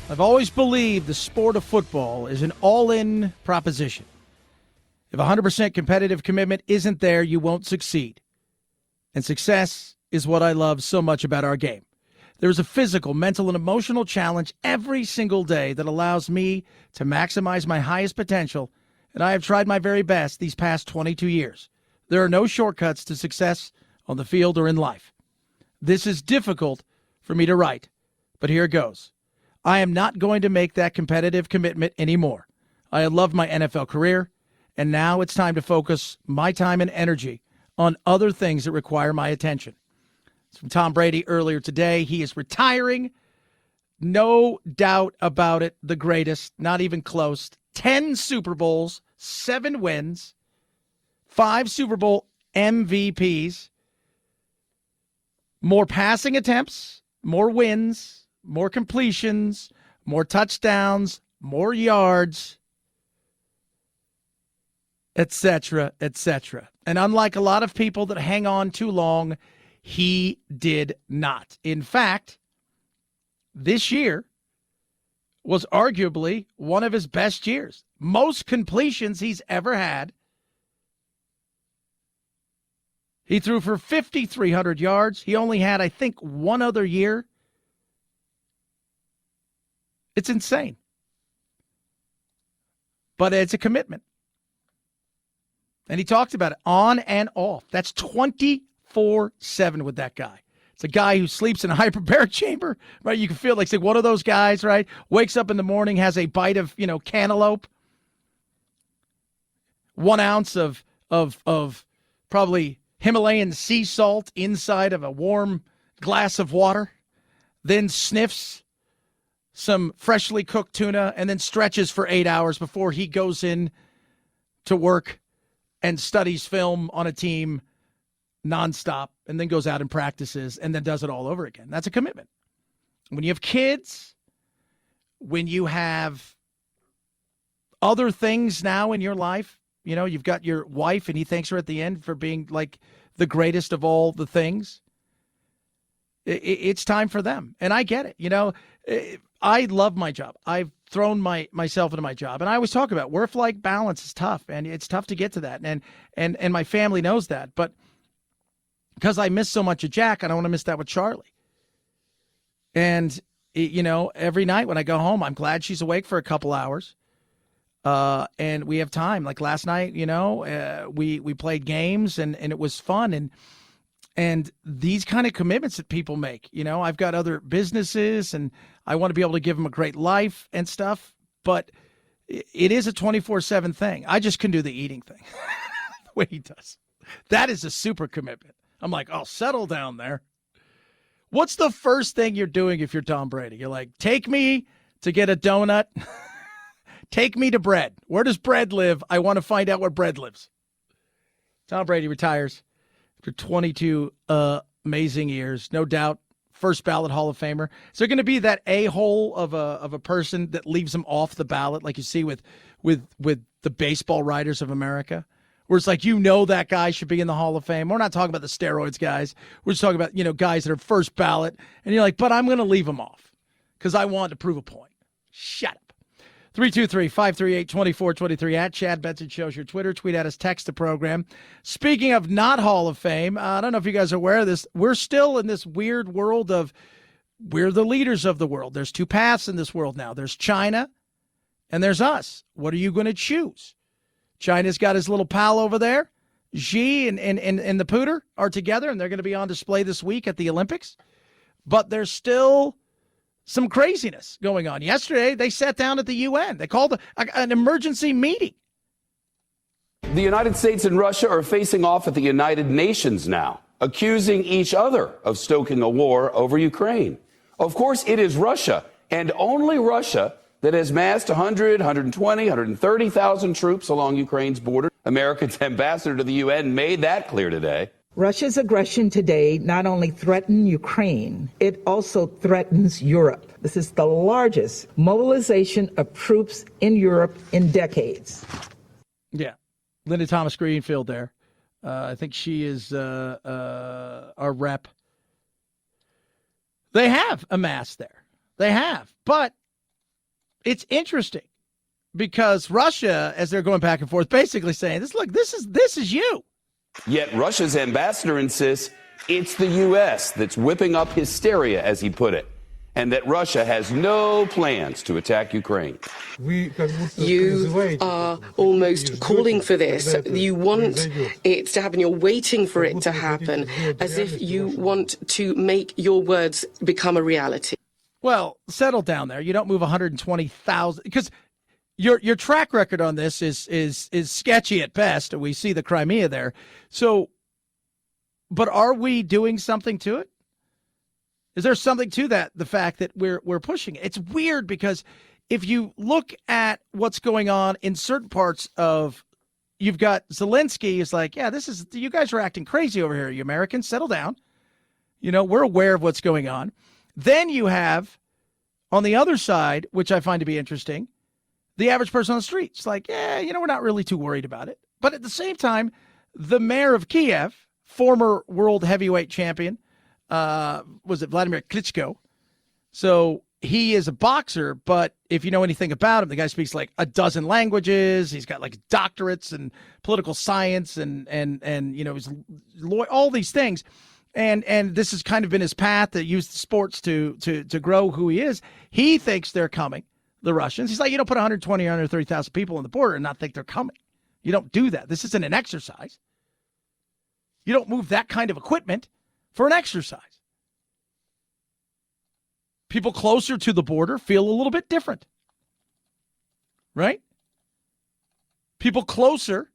I've always believed the sport of football is an all-in proposition. If 100% competitive commitment isn't there, you won't succeed. And success is what I love so much about our game. There's a physical, mental, and emotional challenge every single day that allows me to maximize my highest potential, and I have tried my very best these past 22 years. There are no shortcuts to success on the field or in life. This is difficult for me to write, but here goes. I am not going to make that competitive commitment anymore. I have loved my NFL career, and now it's time to focus my time and energy on other things that require my attention. It's from Tom Brady earlier today. He is retiring. No doubt about it. The greatest, not even close. 10 Super Bowls, 7 wins, 5 Super Bowl MVPs, more passing attempts, more wins, more completions, more touchdowns, more yards, etc., etc. And unlike a lot of people that hang on too long, he did not. In fact, this year was arguably one of his best years. Most completions he's ever had. He threw for 5,300 yards. He only had, I think, one other year. It's insane. But it's a commitment. And he talked about it on and off. That's 24/7 with that guy. It's a guy who sleeps in a hyperbaric chamber, right? You can feel like, say, one of those guys, right? Wakes up in the morning, has a bite of, cantaloupe. 1 ounce of probably Himalayan sea salt inside of a warm glass of water, then sniffs some freshly cooked tuna, and then stretches for 8 hours before he goes in to work and studies film on a team nonstop, and then goes out and practices, and then does it all over again. That's a commitment. When you have kids, when you have other things now in your life, you've got your wife, and he thanks her at the end for being like the greatest of all the things. It's time for them. And I get it. I love my job. I've thrown myself into my job. And I always talk about work-life balance is tough, and it's tough to get to that. And my family knows that. But because I miss so much of Jack. I don't want to miss that with Charlie. And, every night when I go home, I'm glad she's awake for a couple hours. And we have time. Like last night, we played games and it was fun. And these kind of commitments that people make, I've got other businesses and I want to be able to give them a great life and stuff. But it is a 24/7 thing. I just can do the eating thing the way he does. That is a super commitment. I'm like, oh, settle down there. What's the first thing you're doing if you're Tom Brady? You're like, take me to get a donut. Take me to Bread. Where does Bread live? I want to find out where Bread lives. Tom Brady retires after 22 amazing years. No doubt, first ballot Hall of Famer. Is there going to be that a-hole of a person that leaves him off the ballot like you see with the baseball writers of America? Where it's like, that guy should be in the Hall of Fame. We're not talking about the steroids guys. We're just talking about, guys that are first ballot. And you're like, but I'm going to leave them off because I want to prove a point. Shut up. 323-538-2423 at Chad Benson Show's your Twitter. Tweet at us, text the program. Speaking of not Hall of Fame, I don't know if you guys are aware of this. We're still in this weird world of we're the leaders of the world. There's two paths in this world now. There's China and there's us. What are you going to choose? China's got his little pal over there. Xi and the Pooter are together, and they're going to be on display this week at the Olympics. But there's still some craziness going on. Yesterday, they sat down at the UN. They called an emergency meeting. The United States and Russia are facing off at the United Nations now, accusing each other of stoking a war over Ukraine. Of course, it is Russia, and only Russia, that has massed 100, 120, 130,000 troops along Ukraine's border. America's ambassador to the UN made that clear today. Russia's aggression today not only threatened Ukraine, it also threatens Europe. This is the largest mobilization of troops in Europe in decades. Yeah. Linda Thomas Greenfield there. I think she is our rep. They have amassed there. They have. But it's interesting because Russia, as they're going back and forth, basically saying, this is you. Yet Russia's ambassador insists it's the U.S. that's whipping up hysteria, as he put it, and that Russia has no plans to attack Ukraine. You are almost calling for this. You want it to happen. You're waiting for it to happen, as if you want to make your words become a reality. Well, settle down there. You don't move 120,000 because your track record on this is sketchy at best. We see the Crimea there. So, but are we doing something to it? Is there something to that? The fact that we're pushing it. It's weird because if you look at what's going on in certain parts of, you've got Zelensky is like, yeah, you guys are acting crazy over here. You Americans, settle down. We're aware of what's going on. Then you have, on the other side, which I find to be interesting, the average person on the street. It's like, we're not really too worried about it. But at the same time, the mayor of Kiev, former world heavyweight champion, was it Vladimir Klitschko? So he is a boxer, but if you know anything about him, the guy speaks like a dozen languages. He's got like doctorates in political science and he's all these things. And this has kind of been his path to use sports to grow who he is. He thinks they're coming, the Russians. He's like, you don't put 120 or 130,000 people on the border and not think they're coming. You don't do that. This isn't an exercise. You don't move that kind of equipment for an exercise. People closer to the border feel a little bit different, right? People closer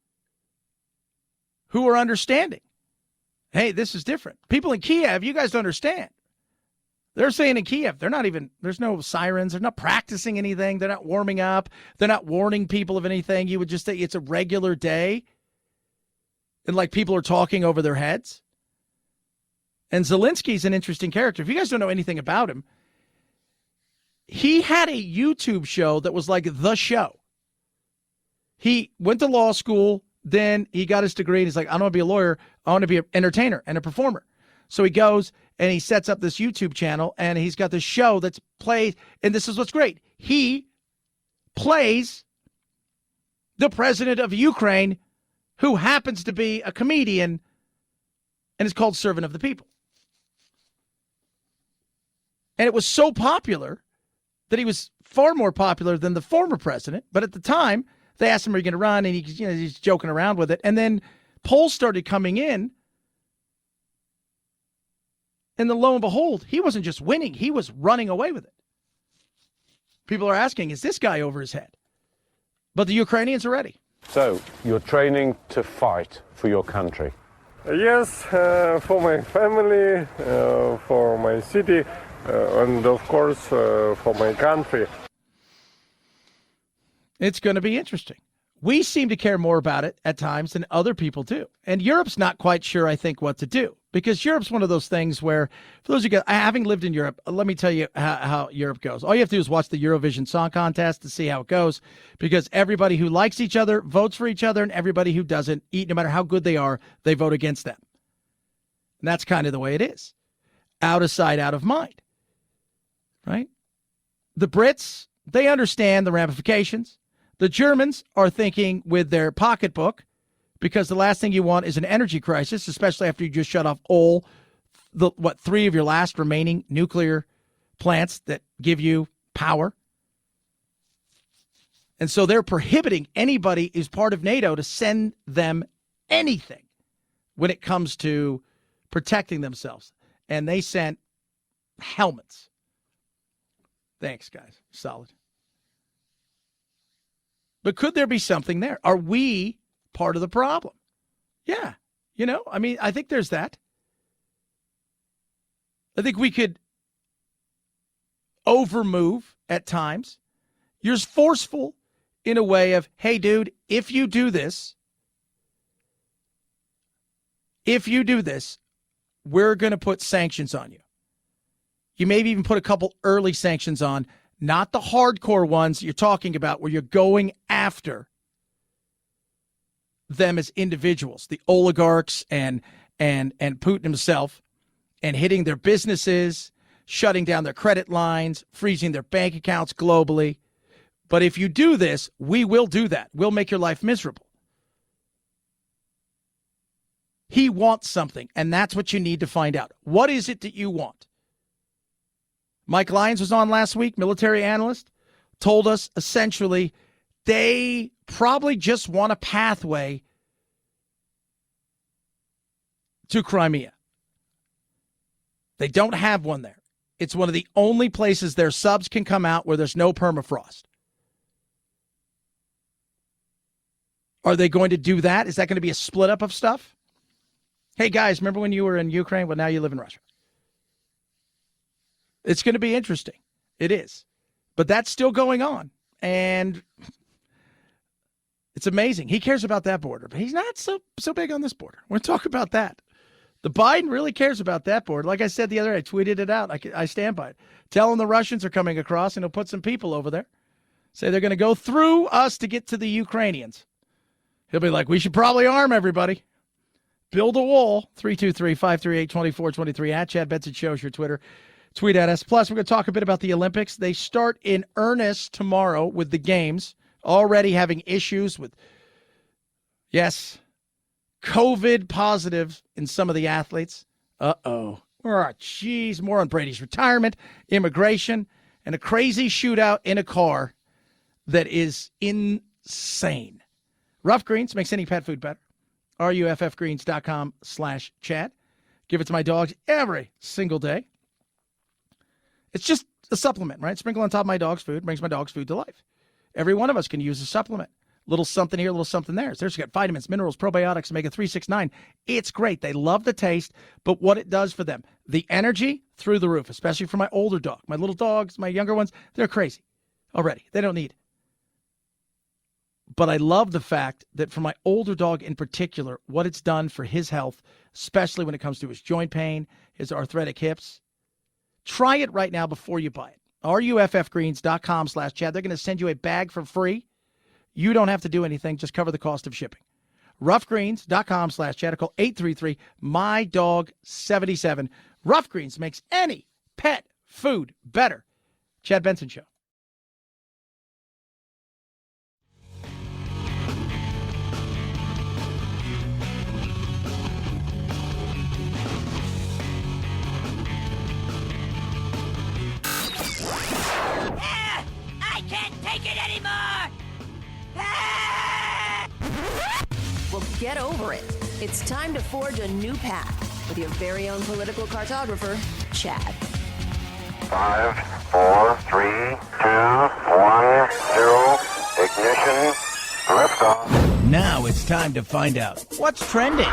who are understanding. Hey, this is different. People in Kiev, you guys don't understand. They're saying in Kiev, there's no sirens. They're not practicing anything. They're not warming up. They're not warning people of anything. You would just say it's a regular day. And like people are talking over their heads. And Zelensky's an interesting character. If you guys don't know anything about him, he had a YouTube show that was like the show. He went to law school. Then he got his degree and he's like, I don't want to be a lawyer. I want to be an entertainer and a performer. So he goes and he sets up this YouTube channel and he's got this show that's played. And this is what's great. He plays the president of Ukraine, who happens to be a comedian And it's called Servant of the People. And it was so popular that he was far more popular than the former president. But at the time, they asked him, are you going to run? And he's joking around with it. And then polls started coming in. And then lo and behold, he wasn't just winning. He was running away with it. People are asking, is this guy over his head? But the Ukrainians are ready. So, you're training to fight for your country? Yes, for my family, for my city, and of course for my country. It's going to be interesting. We seem to care more about it at times than other people do. And Europe's not quite sure, I think, what to do. Because Europe's one of those things where, for those of you guys, having lived in Europe, let me tell you how Europe goes. All you have to do is watch the Eurovision Song Contest to see how it goes. Because everybody who likes each other votes for each other, and everybody who doesn't, no matter how good they are, they vote against them. And that's kind of the way it is. Out of sight, out of mind. Right? The Brits, they understand the ramifications. The Germans are thinking with their pocketbook, because the last thing you want is an energy crisis, especially after you just shut off all three of your last remaining nuclear plants that give you power. And so they're prohibiting anybody who's part of NATO to send them anything when it comes to protecting themselves. And they sent helmets. Thanks, guys. Solid. But could there be something there? Are we part of the problem? Yeah. I think there's that. I think we could overmove at times. You're forceful in a way of, hey, dude, if you do this, we're going to put sanctions on you. You maybe even put a couple early sanctions on, not the hardcore ones you're talking about where you're going after them as individuals, the oligarchs and Putin himself, and hitting their businesses, shutting down their credit lines, freezing their bank accounts globally. But if you do this, we will do that. We'll make your life miserable. He wants something, and that's what you need to find out. What is it that you want? Mike Lyons was on last week, military analyst, told us essentially they probably just want a pathway to Crimea. They don't have one there. It's one of the only places their subs can come out where there's no permafrost. Are they going to do that? Is that going to be a split up of stuff? Hey, guys, remember when you were in Ukraine? Well, now you live in Russia. It's going to be interesting. It is. But that's still going on. And it's amazing. He cares about that border, but he's not so big on this border. We're going to talk about that. The Biden really cares about that border. Like I said the other day, I tweeted it out. I stand by it. Tell him the Russians are coming across, and he'll put some people over there. Say they're going to go through us to get to the Ukrainians. He'll be like, we should probably arm everybody. Build a wall. 323-538-2423 at Chad Benson Show is your Twitter. Tweet at us. Plus, we're going to talk a bit about the Olympics. They start in earnest tomorrow with the games. Already having issues with, yes, COVID positive in some of the athletes. Uh-oh. Oh, geez. More on Brady's retirement, immigration, and a crazy shootout in a car that is insane. Rough Greens makes any pet food better. RUFFgreens.com/Chad. Give it to my dogs every single day. It's just a supplement, right? Sprinkle on top of my dog's food, brings my dog's food to life. Every one of us can use a supplement. Little something here, little something there. There's got vitamins, minerals, probiotics, omega-369. It's great. They love the taste, but what it does for them, the energy through the roof, especially for my older dog. My little dogs, my younger ones, they're crazy already. They don't need it. But I love the fact that for my older dog in particular, what it's done for his health, especially when it comes to his joint pain, his arthritic hips. Try it right now before you buy it. RUFFgreens.com/Chad. They're going to send you a bag for free. You don't have to do anything. Just cover the cost of shipping. Roughgreens.com/Chad. Call 833-MY-DOG-77. Rough Greens makes any pet food better. Chad Benson Show. take it anymore! Well, get over it. It's time to forge a new path with your very own political cartographer, Chad. 5, 4, 3, 2, 1, 0, ignition, liftoff. Now it's time to find out what's trending.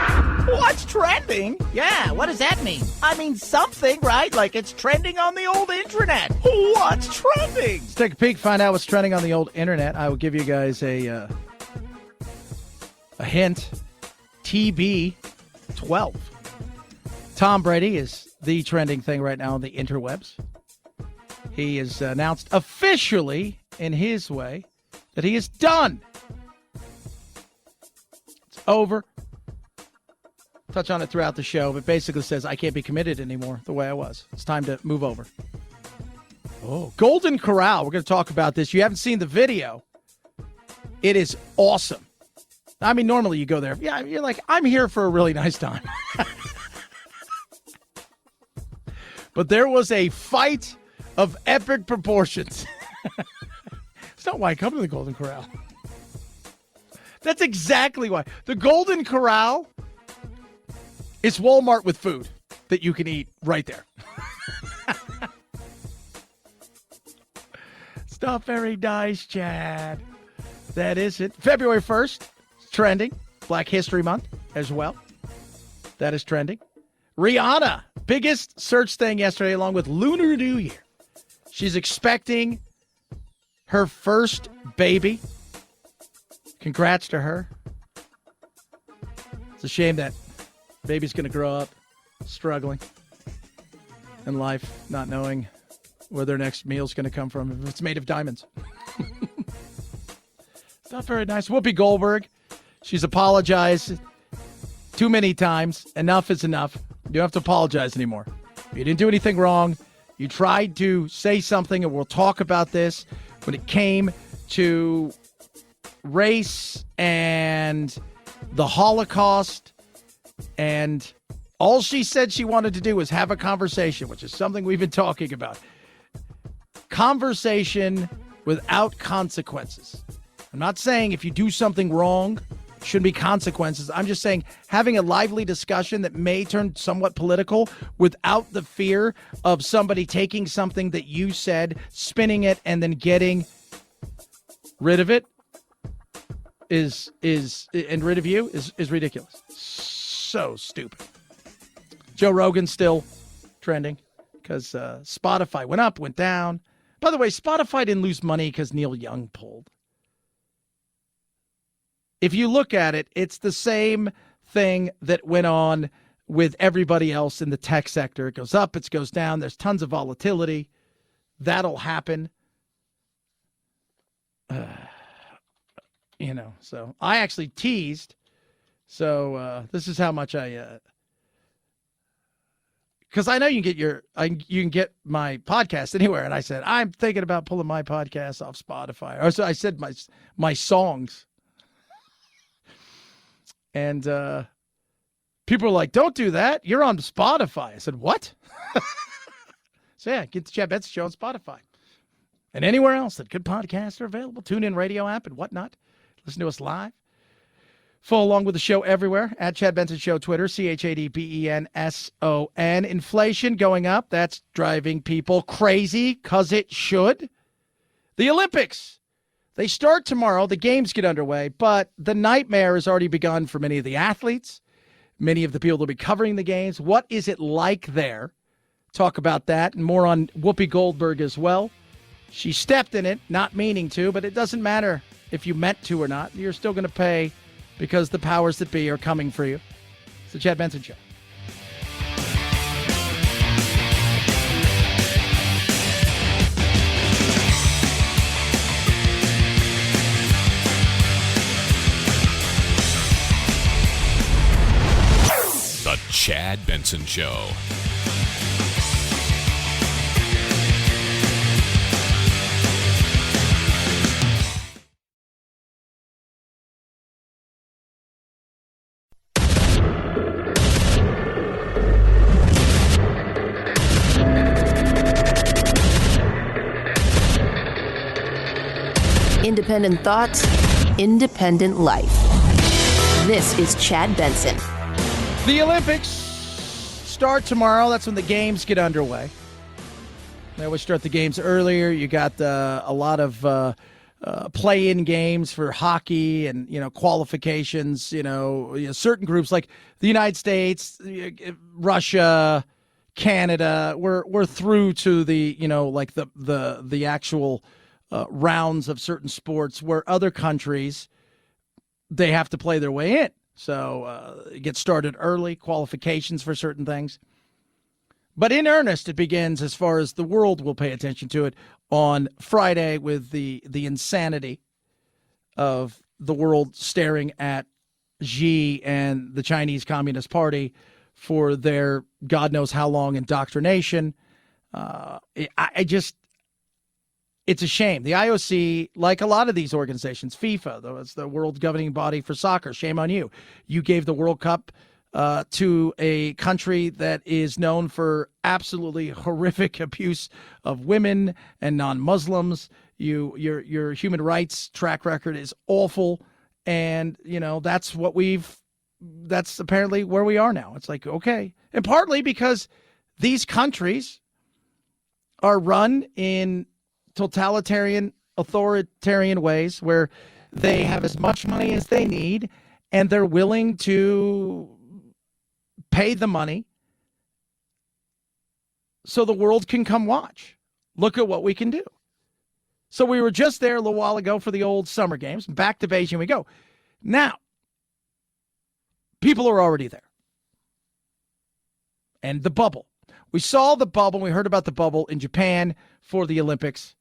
What's trending? Yeah, what does that mean? I mean something, right? Like it's trending on the old internet. What's trending? Let's take a peek, find out what's trending on the old internet. I will give you guys a hint. TB12. Tom Brady is the trending thing right now on the interwebs. He has announced officially, in his way, that he is done. It's over. Touch on it throughout the show, but basically says, I can't be committed anymore the way I was. It's time to move over. Oh, Golden Corral. We're going to talk about this. You haven't seen the video. It is awesome. I mean, normally you go there. Yeah, you're like, I'm here for a really nice time. But there was a fight of epic proportions. It's not why I come to the Golden Corral. That's exactly why. The Golden Corral is Walmart with food that you can eat right there. It's not very nice, Chad. That is it. February 1st. Trending. Black History Month as well. That is trending. Rihanna, biggest search thing yesterday along with Lunar New Year. She's expecting her first baby. Congrats to her. It's a shame that baby's going to grow up struggling in life, not knowing where their next meal's going to come from if it's made of diamonds. It's not very nice. Whoopi Goldberg. She's apologized too many times. Enough is enough. You don't have to apologize anymore. You didn't do anything wrong. You tried to say something, and we'll talk about this when it came to race and the Holocaust. And all she said she wanted to do was have a conversation, which is something we've been talking about. Conversation without consequences. I'm not saying if you do something wrong, shouldn't be consequences. I'm just saying having a lively discussion that may turn somewhat political without the fear of somebody taking something that you said, spinning it, and then getting rid of it is ridiculous. So stupid. Joe Rogan's still trending because Spotify went up, went down. By the way, Spotify didn't lose money because Neil Young pulled. If you look at it, it's the same thing that went on with everybody else in the tech sector. It goes up, it goes down. There's tons of volatility. That'll happen. So I actually teased. So this is how much because I know you can get my podcast anywhere. And I said, I'm thinking about pulling my podcast off Spotify. Or so I said my songs. And people are like, don't do that. You're on Spotify. I said, what? So, yeah, get the Chad Benson Show on Spotify. And anywhere else that good podcasts are available. TuneIn Radio app and whatnot. Listen to us live. Follow along with the show everywhere. At Chad Benson Show, Twitter, ChadBenson. Inflation going up. That's driving people crazy because it should. The Olympics. They start tomorrow. The games get underway, but the nightmare has already begun for many of the athletes, many of the people that will be covering the games. What is it like there? Talk about that and more on Whoopi Goldberg as well. She stepped in it, not meaning to, but it doesn't matter if you meant to or not. You're still going to pay because the powers that be are coming for you. It's the Chad Benson Show. The Chad Benson Show. Independent thoughts, independent life. This is Chad Benson. The Olympics start tomorrow. That's when the games get underway. They always start the games earlier. You got a lot of play-in games for hockey and, qualifications. Certain groups like the United States, Russia, Canada, we're through to the, the actual rounds of certain sports, where other countries, they have to play their way in. So it gets started early, qualifications for certain things. But in earnest, it begins, as far as the world will pay attention to it, on Friday with the insanity of the world staring at Xi and the Chinese Communist Party for their God knows how long indoctrination. It's a shame. The IOC, like a lot of these organizations, FIFA, though, it's the world governing body for soccer. Shame on you. You gave the World Cup to a country that is known for absolutely horrific abuse of women and non-Muslims. Your human rights track record is awful, and that's apparently where we are now. It's like, okay, and partly because these countries are run in totalitarian, authoritarian ways where they have as much money as they need, and they're willing to pay the money so the world can come watch. Look at what we can do. So we were just there a little while ago for the old summer games. Back to Beijing we go. Now, people are already there. And the bubble. We saw the bubble. We heard about the bubble in Japan for the Olympics.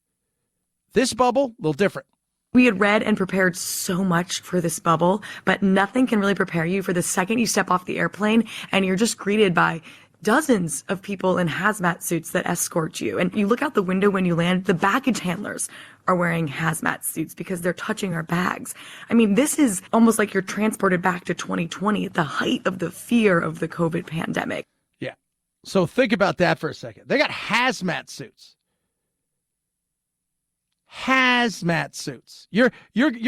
This bubble, a little different. We had read and prepared so much for this bubble, but nothing can really prepare you for the second you step off the airplane and you're just greeted by dozens of people in hazmat suits that escort you. And you look out the window when you land, the baggage handlers are wearing hazmat suits because they're touching our bags. I mean, this is almost like you're transported back to 2020 at the height of the fear of the COVID pandemic. Yeah. So think about that for a second. They got hazmat suits. Hazmat suits. You're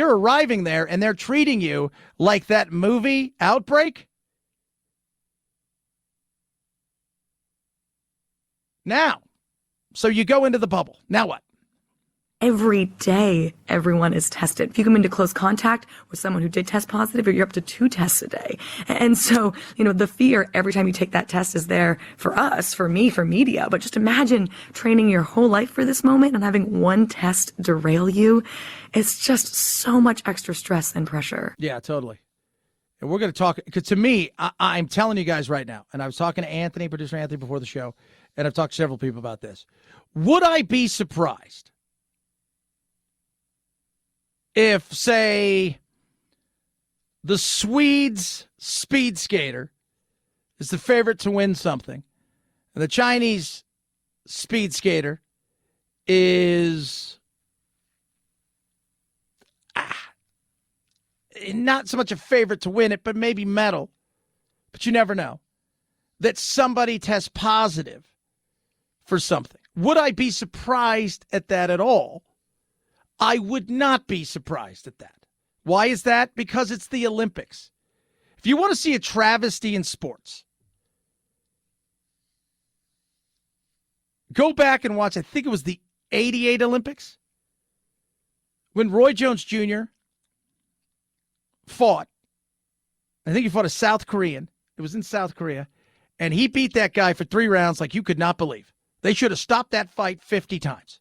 arriving there and they're treating you like that movie Outbreak. Now, so you go into the bubble. Now what? Every day, everyone is tested. If you come into close contact with someone who did test positive, you're up to 2 tests a day. And so, the fear every time you take that test is there for us, for me, for media. But just imagine training your whole life for this moment and having one test derail you. It's just so much extra stress and pressure. Yeah, totally. And we're going to talk, because to me, I'm telling you guys right now, and I was talking to Anthony, producer Anthony, before the show, and I've talked to several people about this. Would I be surprised if, say, the Swedes speed skater is the favorite to win something, and the Chinese speed skater is not so much a favorite to win it, but maybe medal, but you never know, that somebody tests positive for something? Would I be surprised at that at all? I would not be surprised at that. Why is that? Because it's the Olympics. If you want to see a travesty in sports, go back and watch, I think it was the 88 Olympics, when Roy Jones Jr. fought. I think he fought a South Korean. It was in South Korea. And he beat that guy for 3 rounds like you could not believe. They should have stopped that fight 50 times.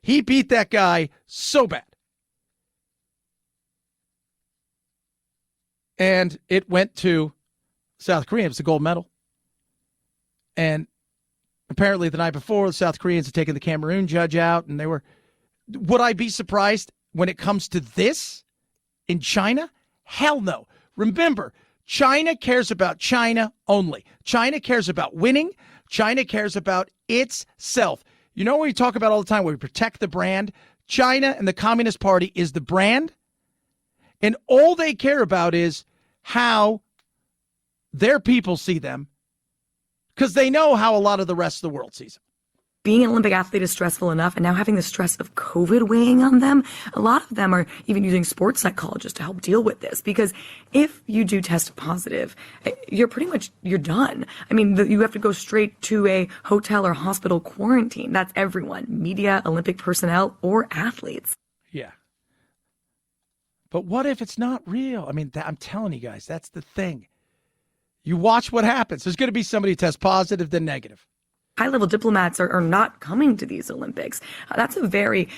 He beat that guy so bad. And it went to South Korea. It was a gold medal. And apparently the night before, the South Koreans had taken the Cameroon judge out, and they were... Would I be surprised when it comes to this in China? Hell no. Remember, China cares about China only. China cares about winning. China cares about itself. You know what we talk about all the time, where we protect the brand? China and the Communist Party is the brand, and all they care about is how their people see them, because they know how a lot of the rest of the world sees them. being an Olympic athlete is stressful enough, and now having the stress of COVID weighing on them, a lot of them are even using sports psychologists to help deal with this. Because if you do test positive, you're done. I mean, you have to go straight to a hotel or hospital quarantine. That's everyone, media, Olympic personnel, or athletes. Yeah. But what if it's not real? I mean, I'm telling you guys, that's the thing. You watch what happens. There's going to be somebody who tests positive, then negative. High-level diplomats are not coming to these Olympics. That's a very,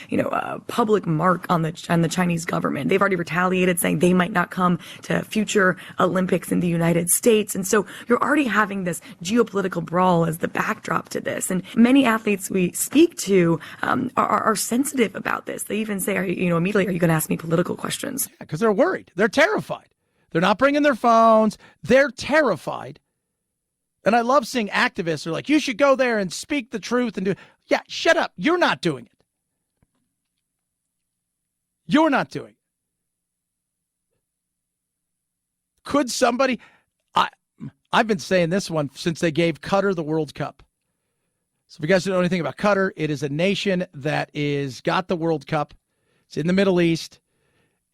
public mark on the Chinese government. They've already retaliated, saying they might not come to future Olympics in the United States. And so you're already having this geopolitical brawl as the backdrop to this. And many athletes we speak to are sensitive about this. They even say, immediately, are you going to ask me political questions? Yeah, because they're worried. They're terrified. They're not bringing their phones. They're terrified. And I love seeing activists are like, you should go there and speak the truth and do. Yeah, shut up. You're not doing it. You're not doing it. Could somebody, I've been saying this one since they gave Qatar the World Cup. So if you guys don't know anything about Qatar, it is a nation that got the World Cup. It's in the Middle East.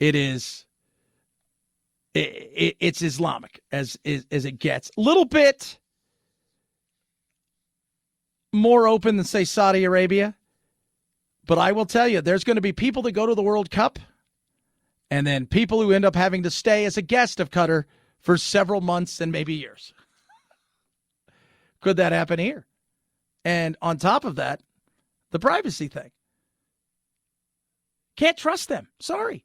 It's Islamic as it gets. A little bit more open than, say, Saudi Arabia. But I will tell you, there's going to be people that go to the World Cup and then people who end up having to stay as a guest of Qatar for several months and maybe years. Could that happen here? And on top of that, the privacy thing. Can't trust them. Sorry.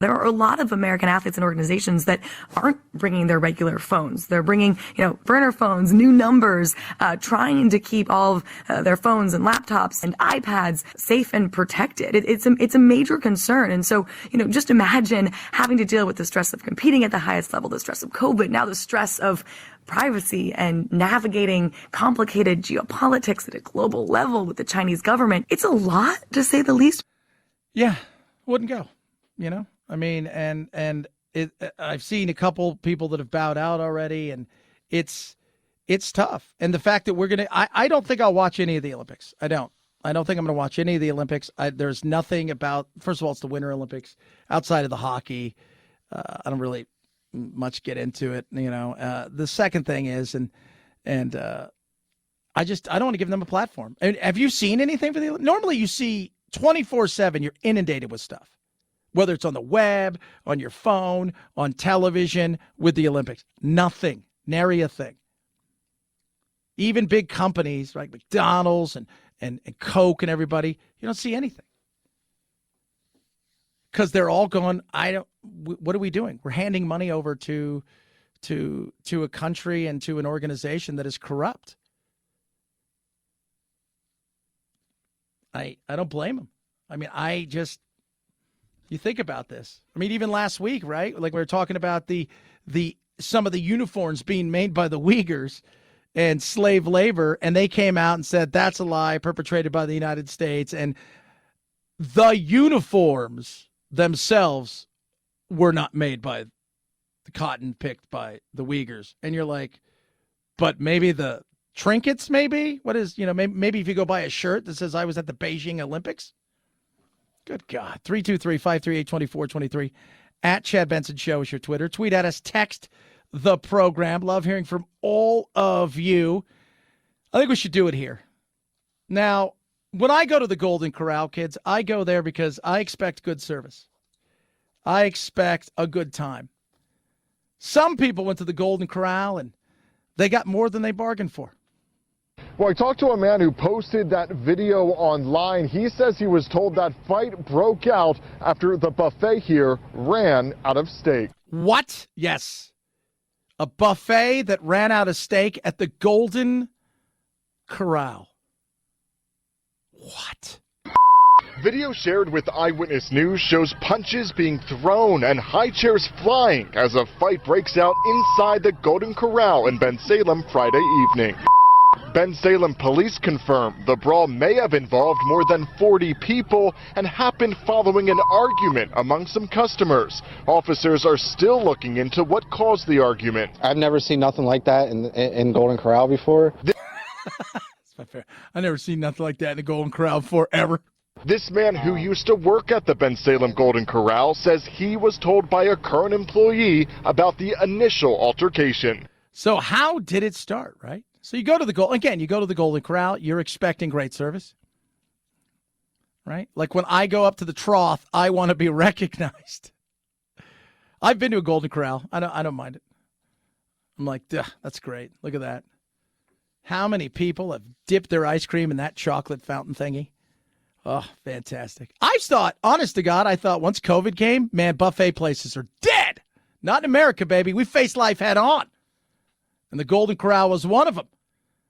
There are a lot of American athletes and organizations that aren't bringing their regular phones. They're bringing, burner phones, new numbers, trying to keep all of their phones and laptops and iPads safe and protected. It's a major concern. And so, just imagine having to deal with the stress of competing at the highest level, the stress of COVID, now the stress of privacy and navigating complicated geopolitics at a global level with the Chinese government. It's a lot, to say the least. Yeah, wouldn't go, I mean, and I've seen a couple people that have bowed out already, and it's tough. And the fact that I don't think I'll watch any of the Olympics. I don't think I'm going to watch any of the Olympics. There's nothing about, first of all, it's the Winter Olympics outside of the hockey. I don't really much get into it. The second thing is, and I don't want to give them a platform. And have you seen anything for the Olympics? Normally you see 24/7, you're inundated with stuff. Whether it's on the web, on your phone, on television, with the Olympics. Nothing. Nary a thing. Even big companies like McDonald's and Coke and everybody, you don't see anything. Because they're all going, what are we doing? We're handing money over to a country and to an organization that is corrupt. I don't blame them. I mean, you think about this. I mean, even last week, right? Like we were talking about some of the uniforms being made by the Uyghurs and slave labor, and they came out and said that's a lie perpetrated by the United States, and the uniforms themselves were not made by the cotton picked by the Uyghurs. And you're like, but maybe the trinkets, maybe? What is, maybe if you go buy a shirt that says I was at the Beijing Olympics? Good God. 323-538-2423. At Chad Benson Show is your Twitter. Tweet at us. Text the program. Love hearing from all of you. I think we should do it here. Now, when I go to the Golden Corral, kids, I go there because I expect good service. I expect a good time. Some people went to the Golden Corral and they got more than they bargained for. Well, I talked to a man who posted that video online. He says he was told that fight broke out after the buffet here ran out of steak. What? Yes. A buffet that ran out of steak at the Golden Corral. What? Video shared with Eyewitness News shows punches being thrown and high chairs flying as a fight breaks out inside the Golden Corral in Bensalem Friday evening. Bensalem police confirm the brawl may have involved more than 40 people and happened following an argument among some customers. Officers are still looking into what caused the argument. I've never seen nothing like that in Golden Corral before. That's not fair. I never seen nothing like that in the Golden Corral forever. This man who used to work at the Bensalem Golden Corral says he was told by a current employee about the initial altercation. So how did it start, right? So you go to the Golden Corral, you're expecting great service, right? Like when I go up to the trough, I want to be recognized. I've been to a Golden Corral. I don't mind it. I'm like, that's great. Look at that. How many people have dipped their ice cream in that chocolate fountain thingy? Oh, fantastic. I thought, honest to God, once COVID came, man, buffet places are dead. Not in America, baby. We face life head on. And the Golden Corral was one of them.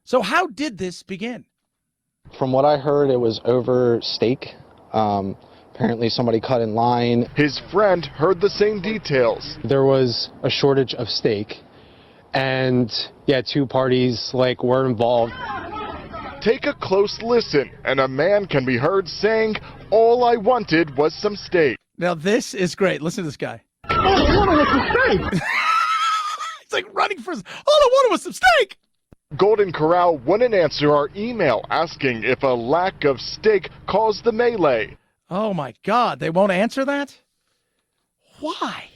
So how did this begin? From what I heard, it was over steak. Apparently somebody cut in line. His friend heard the same details. There was a shortage of steak. And yeah, two parties were involved. Take a close listen, and a man can be heard saying, "All I wanted was some steak." Now this is great. Listen to this guy. All I wanted was some steak. It's like running for all I wanted was some steak. Golden Corral wouldn't answer our email asking if a lack of steak caused the melee. Oh my God, they won't answer that? Why?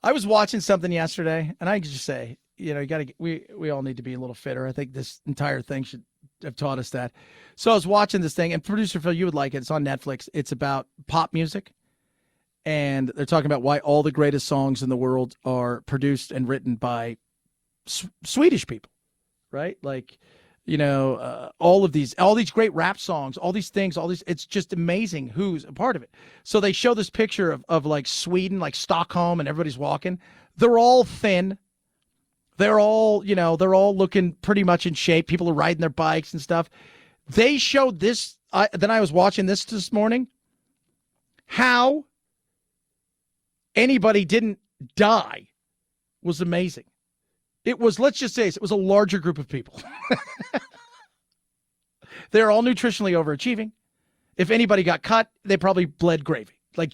I was watching something yesterday, and I could just say, we all need to be a little fitter. I think this entire thing should have taught us that. So I was watching this thing, and producer Phil, you would like it. It's on Netflix. It's about pop music, and they're talking about why all the greatest songs in the world are produced and written by Swedish people, right? All these great rap songs, all these things, it's just amazing who's a part of it. So they show this picture of Sweden, Stockholm, and everybody's walking. They're all thin. They're all looking pretty much in shape. People are riding their bikes and stuff. They showed this. Then I was watching this morning. How anybody didn't die was amazing. It was, let's just say this, it was a larger group of people. They're all nutritionally overachieving. If anybody got cut, they probably bled gravy. We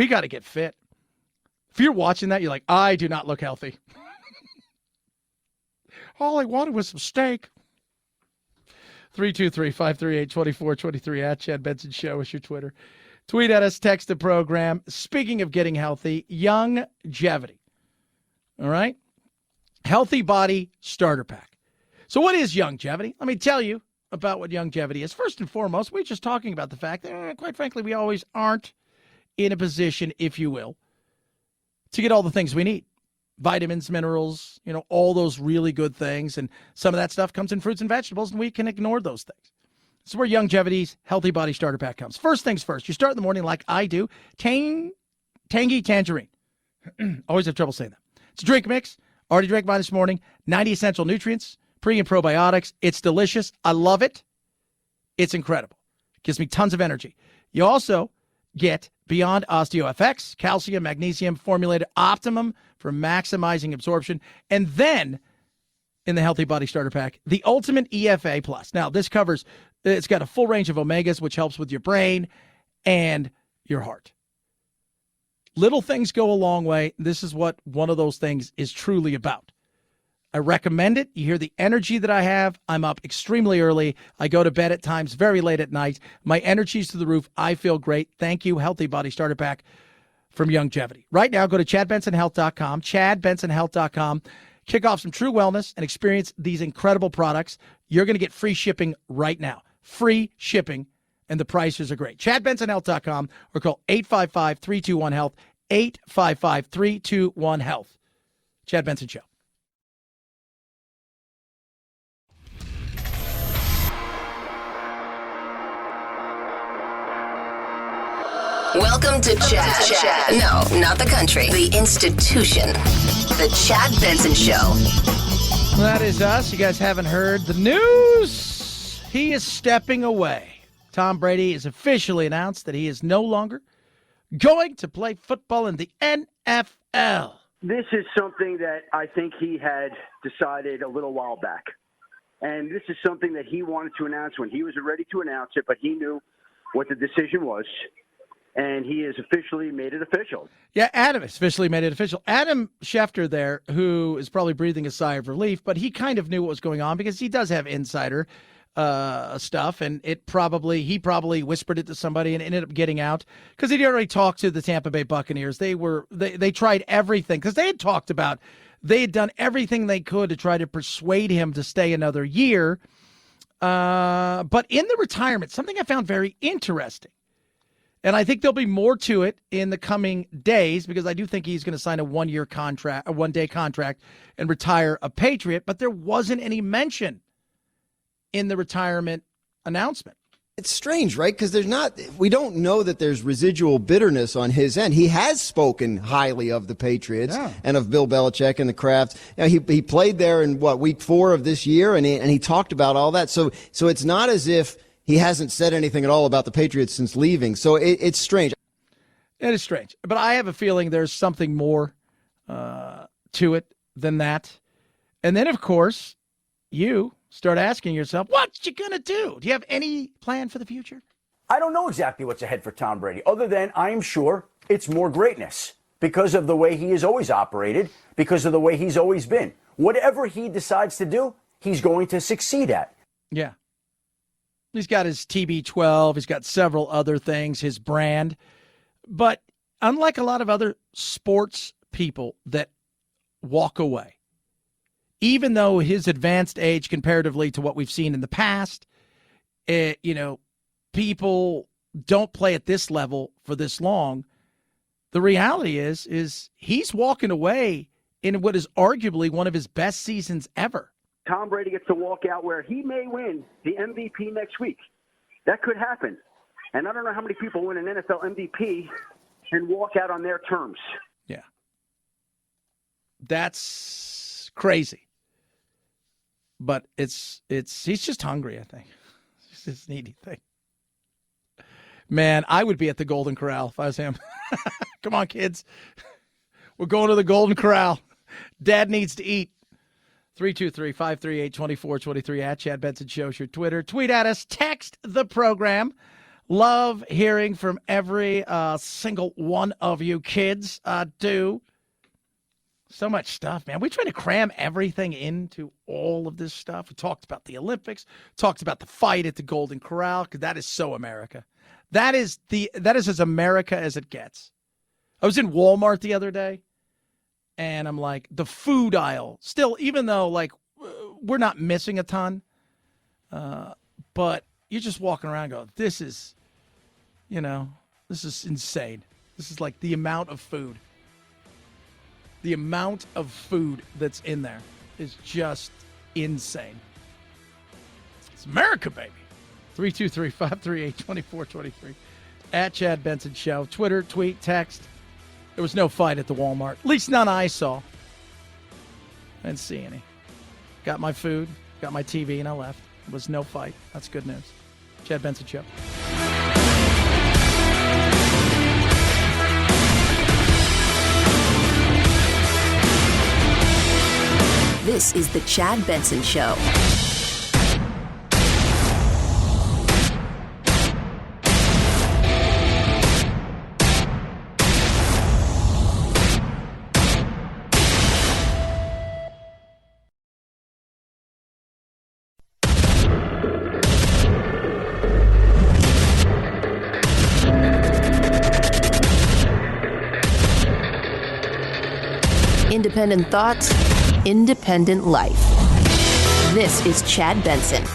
got to get fit. If you're watching that, you're like, I do not look healthy. All I wanted was some steak. 323-538-2423 at Chad Benson Show is your Twitter. Tweet at us, text the program. Speaking of getting healthy, Youngevity. All right? Healthy Body Starter Pack. So what is Youngevity? Let me tell you about what Youngevity is. First and foremost, we're just talking about the fact that, quite frankly, we always aren't in a position, if you will, to get all the things we need. Vitamins, minerals, all those really good things. And some of that stuff comes in fruits and vegetables, and we can ignore those things. This is where Youngevity's Healthy Body Starter Pack comes. First things first, you start in the morning like I do. Tangy tangerine. Always have trouble saying that. It's a drink mix. Already drank mine this morning. 90 essential nutrients, pre and probiotics. It's delicious. I love it. It's incredible. Gives me tons of energy. You also get Beyond OsteoFX, calcium, magnesium, formulated optimum for maximizing absorption. And then in the Healthy Body Starter Pack, the Ultimate EFA Plus. Now, this covers, it's got a full range of omegas, which helps with your brain and your heart. Little things go a long way. This is what one of those things is truly about. I recommend it. You hear the energy that I have. I'm up extremely early. I go to bed at times very late at night. My energy's through the roof. I feel great. Thank you, Healthy Body Starter Pack from Youngevity. Right now, go to ChadBensonHealth.com, ChadBensonHealth.com. Kick off some true wellness and experience these incredible products. You're going to get free shipping right now. Free shipping, and the prices are great. ChadBensonHealth.com or call 855-321-HEALTH, 855-321-HEALTH. Chad Benson Show. Welcome to Chad. No, not the country. The institution. The Chad Benson Show. That is us. You guys haven't heard the news. He is stepping away. Tom Brady has officially announced that he is no longer going to play football in the NFL. This is something that I think he had decided a little while back. And this is something that he wanted to announce when he was ready to announce it, but he knew what the decision was. and he has officially made it official. Yeah, Adam officially made it official. Adam Schefter there, who is probably breathing a sigh of relief, but he kind of knew what was going on because he does have insider stuff, and he probably whispered it to somebody and it ended up getting out because he'd already talked to the Tampa Bay Buccaneers. They tried everything because they had done everything they could to try to persuade him to stay another year. But in the retirement, something I found very interesting, and I think there'll be more to it in the coming days because I do think he's going to sign a one-day contract and retire a Patriot, but there wasn't any mention in the retirement announcement. It's strange, right? Because we don't know that there's residual bitterness on his end. He has spoken highly of the Patriots and of Bill Belichick and the Kraft. He played there in week 4 of this year, and he talked about all that. So it's not as if he hasn't said anything at all about the Patriots since leaving. So it's strange. It is strange, but I have a feeling there's something more to it than that. And then, of course, you start asking yourself, what you going to do? Do you have any plan for the future? I don't know exactly what's ahead for Tom Brady, other than I'm sure it's more greatness because of the way he has always operated, because of the way he's always been. Whatever he decides to do, he's going to succeed at. Yeah. He's got his TB12. He's got several other things, his brand. But unlike a lot of other sports people that walk away, even though his advanced age comparatively to what we've seen in the past, people don't play at this level for this long. The reality is he's walking away in what is arguably one of his best seasons ever. Tom Brady gets to walk out where he may win the MVP next week. That could happen. And I don't know how many people win an NFL MVP and walk out on their terms. Yeah. That's crazy. But he's just hungry, I think. It's just a needy thing. Man, I would be at the Golden Corral if I was him. Come on, kids. We're going to the Golden Corral. Dad needs to eat. 323-538-2423 at Chad Benson Show's your Twitter. Tweet at us. Text the program. Love hearing from every single one of you kids. Do. So much stuff, man. We try to cram everything into all of this stuff. We talked about the Olympics, talked about the fight at the Golden Corral, because that is so America. That is as America as it gets. I was in Walmart the other day, and I'm like, the food aisle, still, even though, we're not missing a ton, but you're just walking around going, this is insane. This is like the amount of food. The amount of food that's in there is just insane. It's America, baby. 323-538-2423. At Chad Benson Show. Twitter, tweet, text. There was no fight at the Walmart. At least none I saw. I didn't see any. Got my food, got my TV, and I left. There was no fight. That's good news. Chad Benson Show. This is the Chad Benson Show. Independent thoughts, independent life. This is Chad Benson.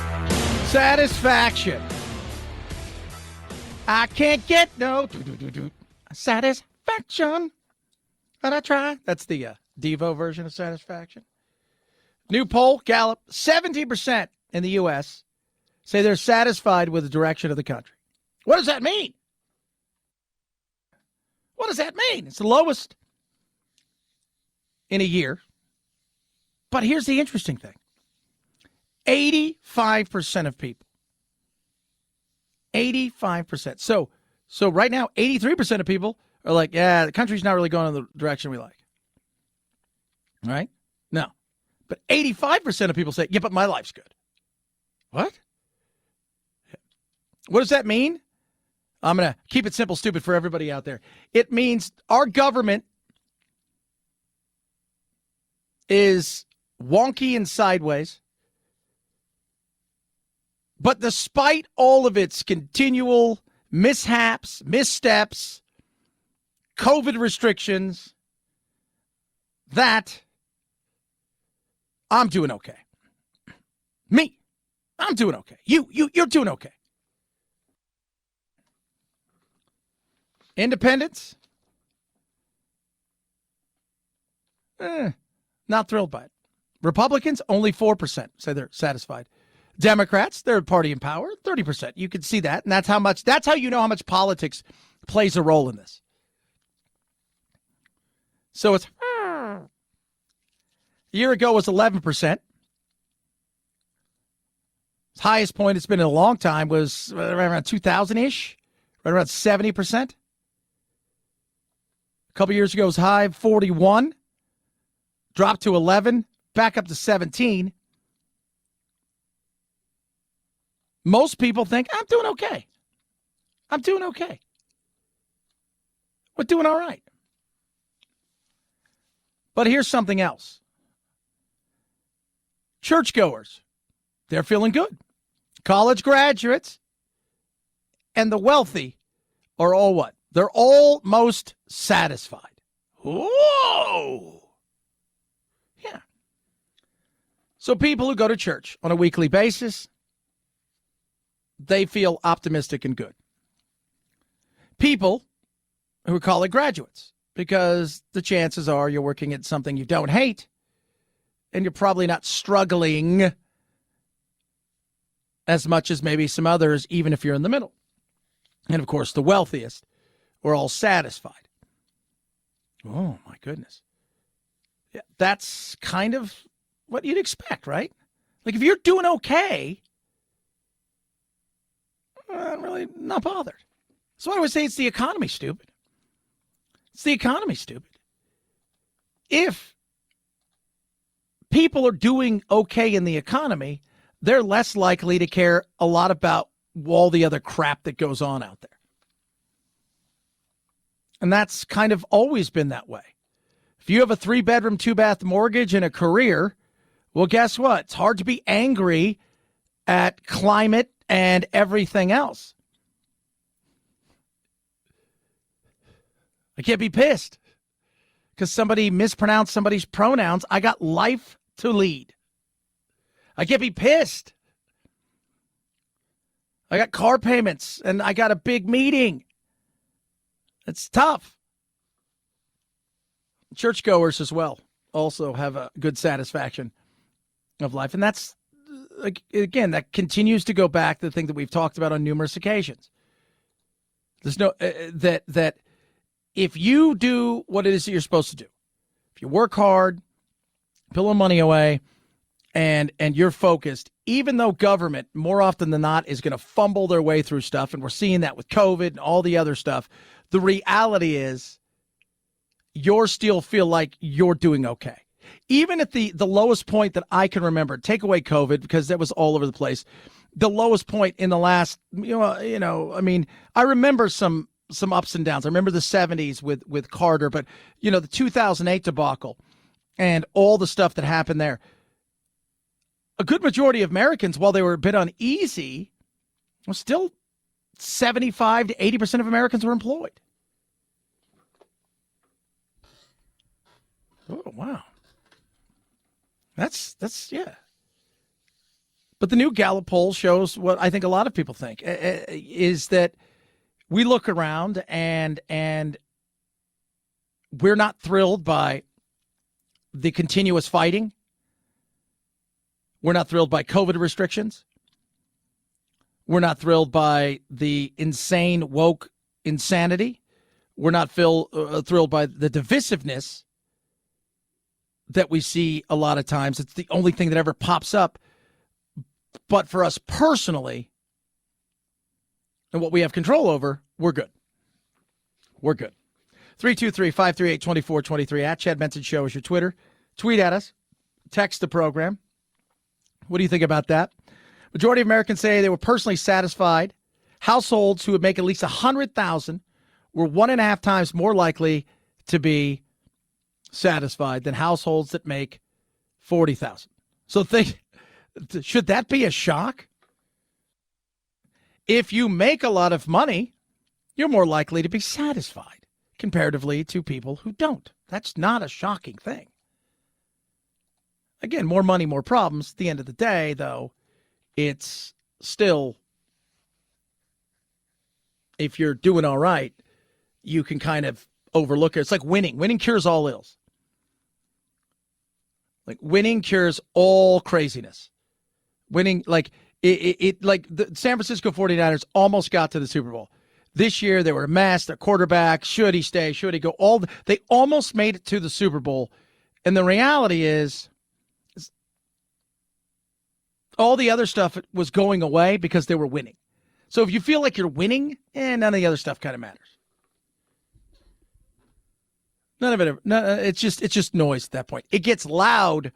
Satisfaction. I can't get no satisfaction, but I try. That's the Devo version of satisfaction. New poll, Gallup, 70% in the U.S. say they're satisfied with the direction of the country. What does that mean? What does that mean? It's the lowest in a year. But here's the interesting thing. 85% of people. 85%. So right now, 83% of people are like, yeah, the country's not really going in the direction we like. All right? No. But 85% of people say, yeah, but my life's good. What? What does that mean? I'm going to keep it simple, stupid for everybody out there. It means our government is wonky and sideways. But despite all of its continual mishaps, missteps, COVID restrictions, that I'm doing okay. Me, I'm doing okay. You're doing okay. Independents, not thrilled by it. Republicans, only 4% say they're satisfied. Democrats, third party in power, 30%. You can see that, and that's how you know how much politics plays a role in this. So it's a year ago was 11%. Its highest point it's been in a long time was right around 2000-ish, right around 70%. A couple years ago it was high 41, dropped to 11, back up to 17. Most people think, I'm doing okay. I'm doing okay. We're doing all right. But here's something else. Churchgoers, they're feeling good. College graduates and the wealthy are all what? They're all most satisfied. Whoa! Yeah. So people who go to church on a weekly basis, they feel optimistic and good. People who are college graduates, because the chances are you're working at something you don't hate, and you're probably not struggling as much as maybe some others, even if you're in the middle. And, of course, the wealthiest are all satisfied. Oh, my goodness. Yeah, that's kind of what you'd expect, right? Like, if you're doing okay, I'm really not bothered. So I would say it's the economy, stupid. It's the economy, stupid. If people are doing okay in the economy, they're less likely to care a lot about all the other crap that goes on out there. And that's kind of always been that way. If you have a 3-bedroom, 2-bath mortgage and a career, well, guess what? It's hard to be angry at climate and everything else. I can't be pissed because somebody mispronounced somebody's pronouns. I got life to lead. I can't be pissed. I got car payments and I got a big meeting. It's tough. Churchgoers as well also have a good satisfaction of life. And that's, again, that continues to go back to the thing that we've talked about on numerous occasions. There's no, that if you do what it is that you're supposed to do, if you work hard, put money away, and you're focused, even though government more often than not is going to fumble their way through stuff, and we're seeing that with COVID and all the other stuff, the reality is you're still feel like you're doing okay. Even at the lowest point that I can remember, take away COVID because that was all over the place, the lowest point in the last, I mean, I remember some ups and downs. I remember the 70s with Carter, but, the 2008 debacle and all the stuff that happened there. A good majority of Americans, while they were a bit uneasy, was still 75 to 80% of Americans were employed. Oh, wow. That's yeah. But the new Gallup poll shows what I think a lot of people think, is that we look around and we're not thrilled by the continuous fighting. We're not thrilled by COVID restrictions. We're not thrilled by the insane woke insanity. We're not thrilled by the divisiveness that we see a lot of times. It's the only thing that ever pops up. But for us personally, and what we have control over, we're good. We're good. 323-538-2423 at Chad Benson Show is your Twitter. Tweet at us. Text the program. What do you think about that? Majority of Americans say they were personally satisfied households who would make at least $100,000 were 1.5 times more likely to be satisfied than households that make $40,000. So should that be a shock? If you make a lot of money, you're more likely to be satisfied comparatively to people who don't. That's not a shocking thing. Again, more money, more problems. At the end of the day, though, it's still, if you're doing all right, you can kind of overlook it. It's like winning. Winning cures all ills. Like winning cures all craziness. Winning, like like the San Francisco 49ers almost got to the Super Bowl. This year they were a mess. Their quarterback, should he stay? Should he go? They almost made it to the Super Bowl. And the reality is all the other stuff was going away because they were winning. So if you feel like you're winning, none of the other stuff kind of matters. None of it. It's just noise at that point. It gets loud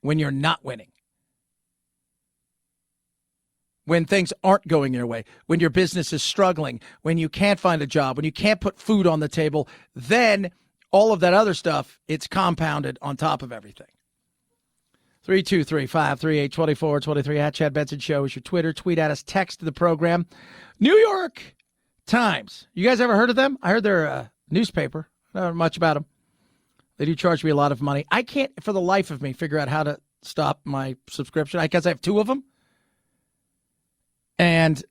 when you're not winning. When things aren't going your way, when your business is struggling, when you can't find a job, when you can't put food on the table, then all of that other stuff, it's compounded on top of everything. 323-538-2423 at Chad Benson Show is your Twitter. Tweet at us, text the program. New York Times. You guys ever heard of them? I heard they're a newspaper. I don't know much about them. They do charge me a lot of money. I can't, for the life of me, figure out how to stop my subscription. I guess I have 2 of them. And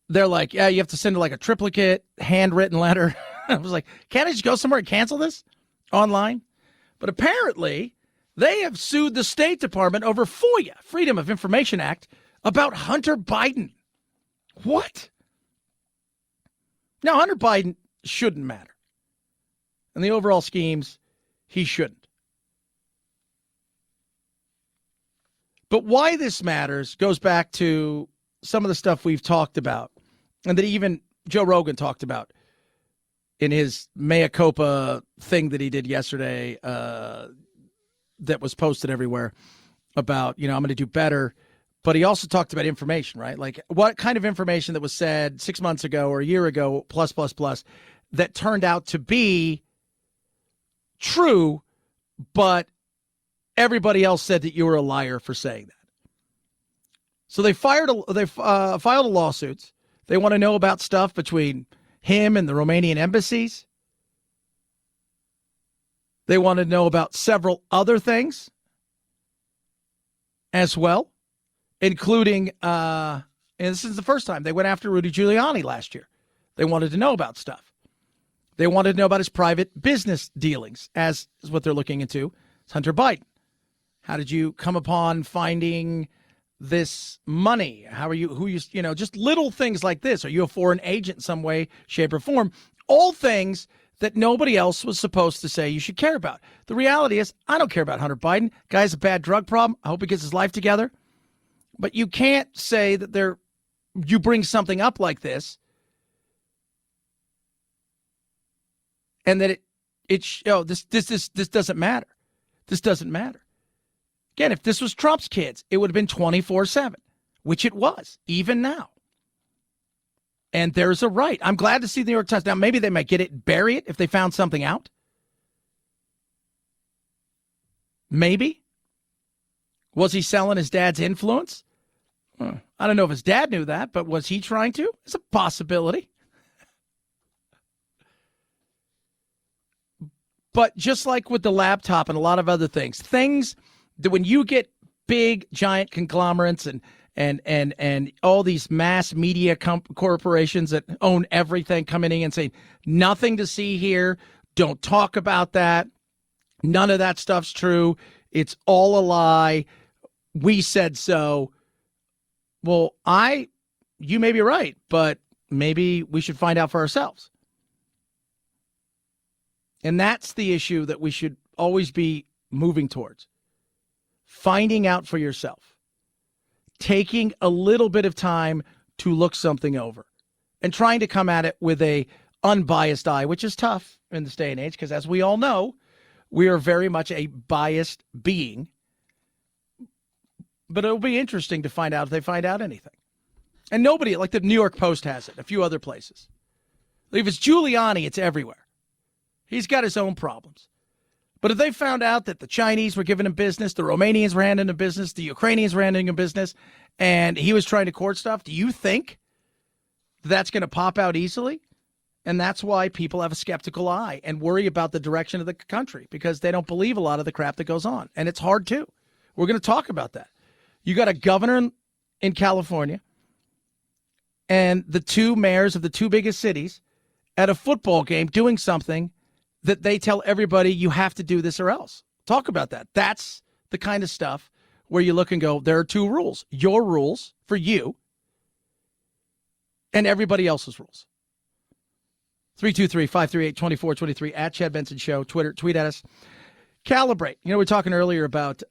they're like, yeah, you have to send like a triplicate handwritten letter. I was like, can't I just go somewhere and cancel this online? But apparently they have sued the State Department over FOIA, Freedom of Information Act, about Hunter Biden. What? Now, Hunter Biden shouldn't matter. In the overall schemes, he shouldn't. But why this matters goes back to some of the stuff we've talked about, and that even Joe Rogan talked about in his mea culpa thing that he did yesterday that was posted everywhere about, I'm going to do better. But he also talked about information, right? Like what kind of information that was said 6 months ago or a year ago, plus, that turned out to be true, but everybody else said that you were a liar for saying that. So they filed a lawsuit. They want to know about stuff between him and the Romanian embassies. They want to know about several other things as well, including, and this is the first time, they went after Rudy Giuliani last year. They wanted to know about stuff. They wanted to know about his private business dealings, as is what they're looking into. It's Hunter Biden. How did you come upon finding this money? How are you, just little things like this. Are you a foreign agent in some way, shape, or form? All things that nobody else was supposed to say you should care about. The reality is, I don't care about Hunter Biden. Guy has a bad drug problem. I hope he gets his life together. But you can't say that you bring something up like this and that this doesn't matter. This doesn't matter. Again, if this was Trump's kids, it would have been 24/7, which it was, even now. And there's a right. I'm glad to see the New York Times. Now, maybe they might get it, bury it if they found something out. Maybe. Was he selling his dad's influence? I don't know if his dad knew that, but was he trying to? It's a possibility. But just like with the laptop and a lot of other things that when you get big, giant conglomerates and all these mass media corporations that own everything coming in and saying, nothing to see here, don't talk about that, none of that stuff's true, it's all a lie, we said so. Well, you may be right, but maybe we should find out for ourselves. And that's the issue that we should always be moving towards. Finding out for yourself. Taking a little bit of time to look something over. And trying to come at it with a unbiased eye, which is tough in this day and age, because as we all know, we are very much a biased being. But it'll be interesting to find out if they find out anything. And nobody, like the New York Post has it, a few other places. If it's Giuliani, it's everywhere. He's got his own problems. But if they found out that the Chinese were giving him business, the Romanians were handing him business, the Ukrainians were handing him business, and he was trying to court stuff, do you think that's going to pop out easily? And that's why people have a skeptical eye and worry about the direction of the country, because they don't believe a lot of the crap that goes on. And it's hard, too. We're going to talk about that. You got a governor in California and the two mayors of the two biggest cities at a football game doing something that they tell everybody you have to do this or else. Talk about that. That's the kind of stuff where you look and go, there are two rules. Your rules for you and everybody else's rules. 323-538-2423 at Chad Benson Show. Twitter, tweet at us. Calibrate. You know, we were talking earlier about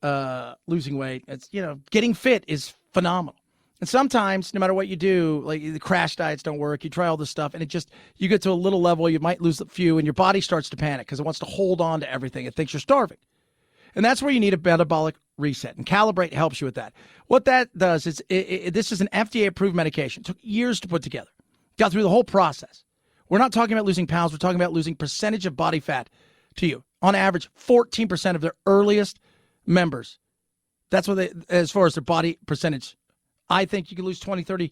losing weight. It's, you know, getting fit is phenomenal. And sometimes, no matter what you do, like the crash diets don't work. You try all this stuff, and it just, you get to a little level, you might lose a few, and your body starts to panic because it wants to hold on to everything. It thinks you're starving. And that's where you need a metabolic reset. And Calibrate helps you with that. What that does is, this is an FDA-approved medication. It took years to put together. Got through the whole process. We're not talking about losing pounds. We're talking about losing percentage of body fat to you. On average, 14% of their earliest members. That's what they, as far as their body percentage. I think you can lose 20, 30.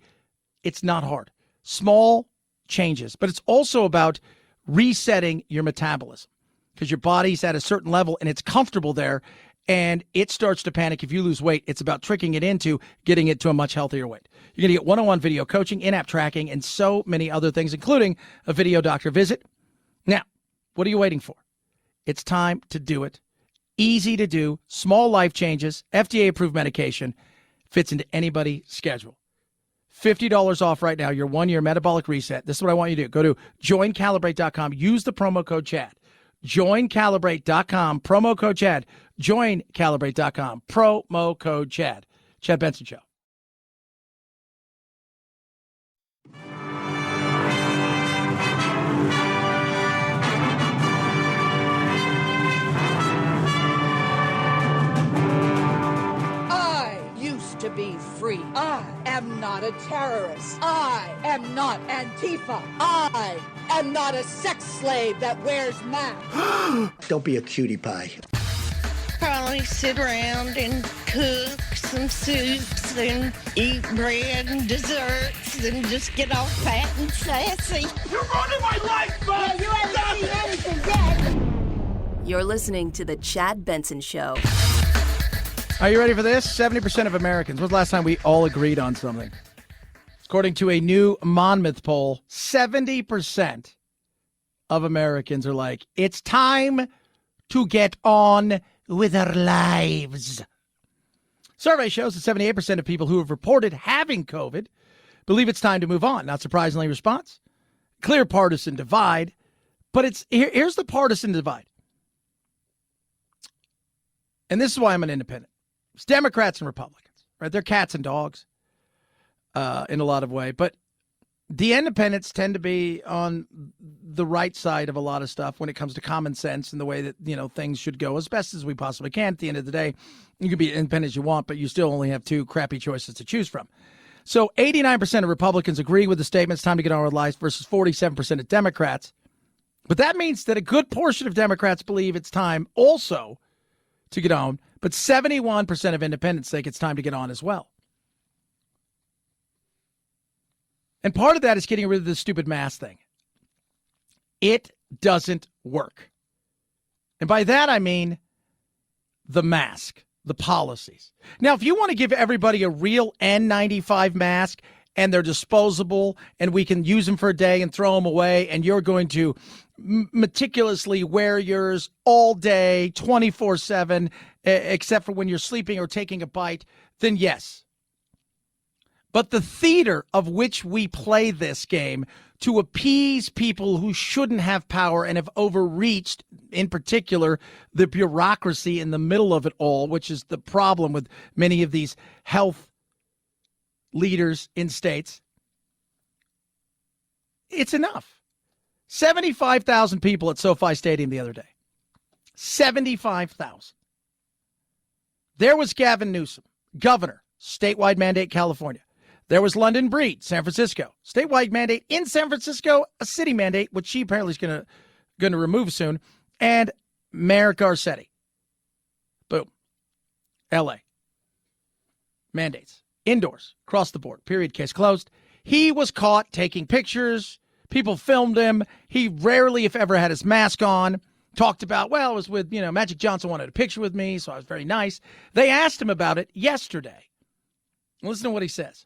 It's not hard. Small changes. But it's also about resetting your metabolism because your body's at a certain level and it's comfortable there, and it starts to panic if you lose weight. It's about tricking it into getting it to a much healthier weight. You're going to get one-on-one video coaching, in-app tracking, and so many other things, including a video doctor visit. Now, what are you waiting for? It's time to do it. Easy to do, small life changes, FDA-approved medication, fits into anybody's schedule. $50 off right now, your one-year metabolic reset. This is what I want you to do. Go to joincalibrate.com. Use the promo code CHAD. Joincalibrate.com, promo code CHAD. Joincalibrate.com, promo code CHAD. Chad Benson Show. To be free. I am not a terrorist. I am not Antifa. I am not a sex slave that wears masks. Don't be a cutie pie. Probably sit around and cook some soups and eat bread and desserts and just get all fat and sassy. You're running my life, man! Yeah, you haven't seen anything yet. You're listening to The Chad Benson Show. Are you ready for this? 70% of Americans. When's the last time we all agreed on something? According to a new Monmouth poll, 70% of Americans are like, it's time to get on with our lives. Survey shows that 78% of people who have reported having COVID believe it's time to move on. Not surprisingly, response, clear partisan divide. But here's the partisan divide. And this is why I'm an independent. It's Democrats and Republicans, right? They're cats and dogs in a lot of ways. But the independents tend to be on the right side of a lot of stuff when it comes to common sense and the way that, you know, things should go as best as we possibly can. At the end of the day, you can be independent as you want, but you still only have two crappy choices to choose from. So 89% of Republicans agree with the statement, it's time to get on with life, versus 47% of Democrats. But that means that a good portion of Democrats believe it's time also to get on, but 71% of independents think it's time to get on as well. And part of that is getting rid of the stupid mask thing. It doesn't work. And by that, I mean the mask, the policies. Now, if you want to give everybody a real N95 mask and they're disposable and we can use them for a day and throw them away, and you're going to meticulously wear yours all day, 24/7, except for when you're sleeping or taking a bite, then yes. But the theater of which we play this game to appease people who shouldn't have power and have overreached, in particular, the bureaucracy in the middle of it all, which is the problem with many of these health leaders in states, it's enough. 75,000 people at SoFi Stadium the other day. 75,000. There was Gavin Newsom, governor, statewide mandate, California. There was London Breed, San Francisco. Statewide mandate in San Francisco, a city mandate, which she apparently is going to remove soon. And Mayor Garcetti. Boom. L.A. Mandates. Indoors. Across the board. Period. Case closed. He was caught taking pictures. People filmed him. He rarely, if ever, had his mask on. Talked about, well, it was with, Magic Johnson wanted a picture with me, so I was very nice. They asked him about it yesterday. Listen to what he says.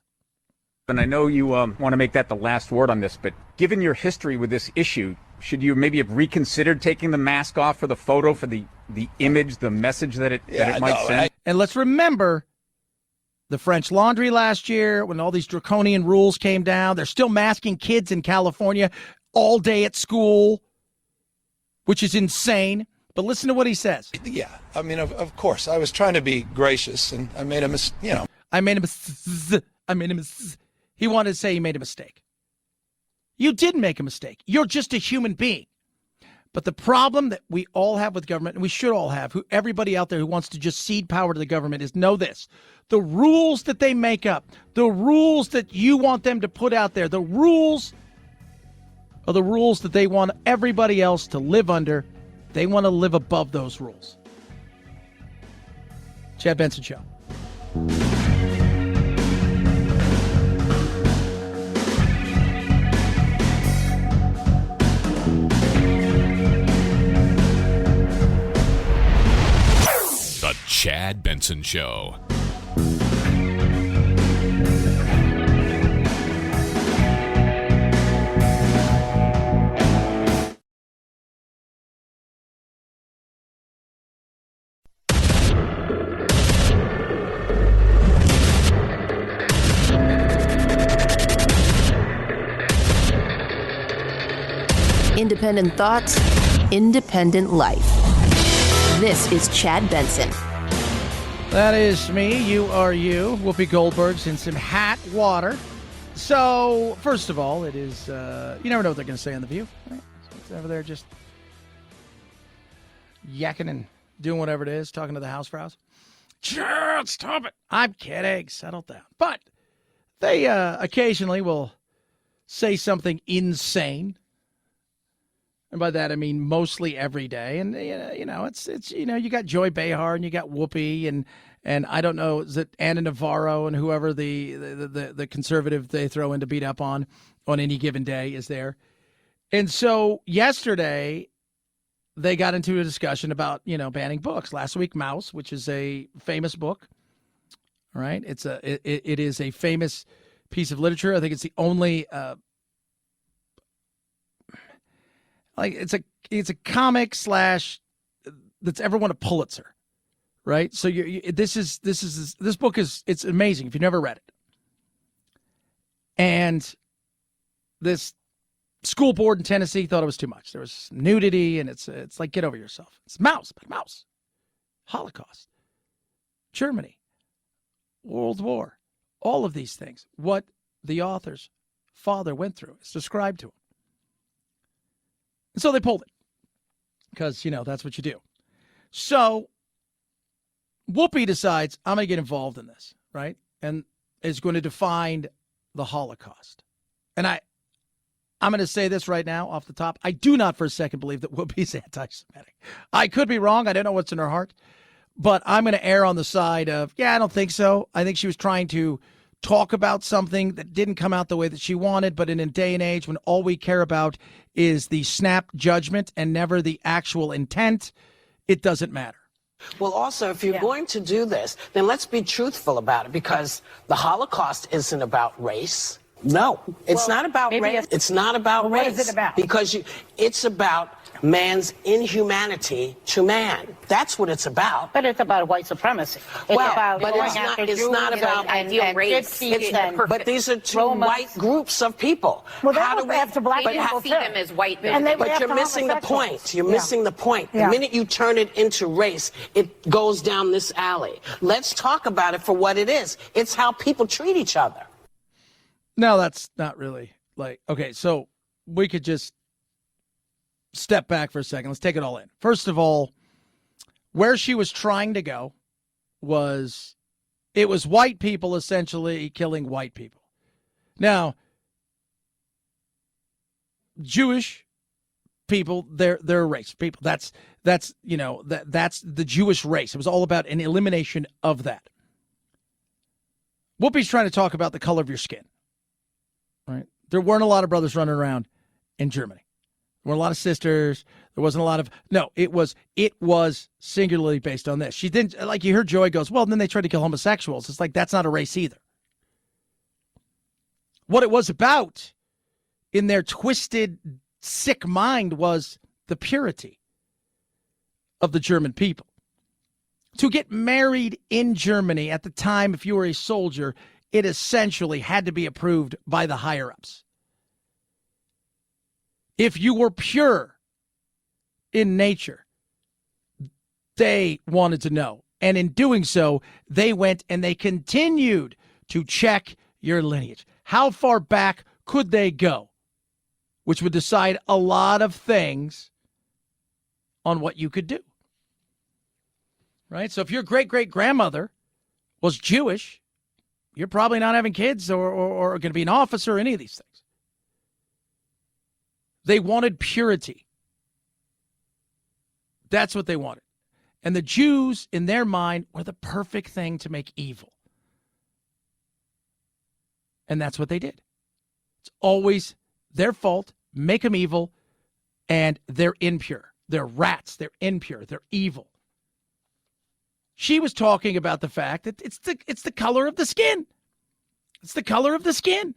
And I know you want to make that the last word on this, but given your history with this issue, should you maybe have reconsidered taking the mask off for the photo, for the image, the message that it might send? And let's remember the French Laundry last year, when all these draconian rules came down. They're still masking kids in California all day at school, which is insane. But listen to what he says. Yeah, I mean, of course. I was trying to be gracious, and I made a mistake, I made a mistake. He wanted to say he made a mistake. You didn't make a mistake. You're just a human being. But the problem that we all have with government, and we should all have, everybody out there who wants to just cede power to the government, is know this. The rules that they make up, the rules that you want them to put out there, the rules are the rules that they want everybody else to live under. They want to live above those rules. Chad Benson Show. The Chad Benson Show. Independent thoughts, independent life. This is Chad Benson. That is me. You are you. Whoopi Goldberg's in some hot water. So, first of all, it is, you never know what they're going to say on The View. Right? So it's over there just yakking and doing whatever it is, talking to the house frowns. Sure, stop it. I'm kidding. Settle down. But they occasionally will say something insane. And by that, I mean mostly every day. And, it's you got Joy Behar and you got Whoopi and I don't know, is it Anna Navarro and whoever the conservative they throw in to beat up on any given day is there. And so yesterday they got into a discussion about, banning books. Last week, Mouse, which is a famous book. All right. It is a famous piece of literature. I think it's the only it's a comic / that's ever won a Pulitzer, right? So this book it's amazing if you've never read it. And this school board in Tennessee thought it was too much. There was nudity, and it's like, get over yourself. It's Mouse, Holocaust, Germany, World War, all of these things. What the author's father went through is described to him. And so they pulled it because, that's what you do. So Whoopi decides, I'm going to get involved in this, right? And is going to define the Holocaust. And I'm going to say this right now off the top. I do not for a second believe that Whoopi's anti-Semitic. I could be wrong. I don't know what's in her heart. But I'm going to err on the side of, I don't think so. I think she was trying to talk about something that didn't come out the way that she wanted, but in a day and age when all we care about is the snap judgment and never the actual intent, it doesn't matter. Well, also, if you're going to do this, then let's be truthful about it, because the Holocaust isn't about race. No, it's not about race. It's not about race. What is it about? Because it's about man's inhumanity to man. That's what it's about. But it's about white supremacy. It's about it's not about ideal race. But these are two white groups of people. Well, how do we have to black people see them as white? But you're missing the point. You're missing the point. The minute you turn it into race, it goes down this alley. Let's talk about it for what it is. It's how people treat each other. No, that's not really okay, so we could just step back for a second. Let's take it all in. First of all, where she was trying to go was white people essentially killing white people. Now, Jewish people, they're a race. People, that's that's the Jewish race. It was all about an elimination of that. Whoopi's trying to talk about the color of your skin. Right? There weren't a lot of brothers running around in Germany. There weren't a lot of sisters. There wasn't a lot of it was singularly based on this. She didn't, like, you heard Joy goes, well, then they tried to kill homosexuals. It's like, that's not a race either. What it was about in their twisted, sick mind was the purity of the German people. To get married in Germany at the time, if you were a soldier, it essentially had to be approved by the higher-ups. If you were pure in nature, they wanted to know. And in doing so, they went and they continued to check your lineage. How far back could they go? Which would decide a lot of things on what you could do. Right? So if your great-great-grandmother was Jewish, you're probably not having kids or going to be an officer or any of these things. They wanted purity. That's what they wanted. And the Jews, in their mind, were the perfect thing to make evil. And that's what they did. It's always their fault, make them evil, and they're impure. They're rats. They're impure. They're evil. She was talking about the fact that it's the color of the skin. It's the color of the skin.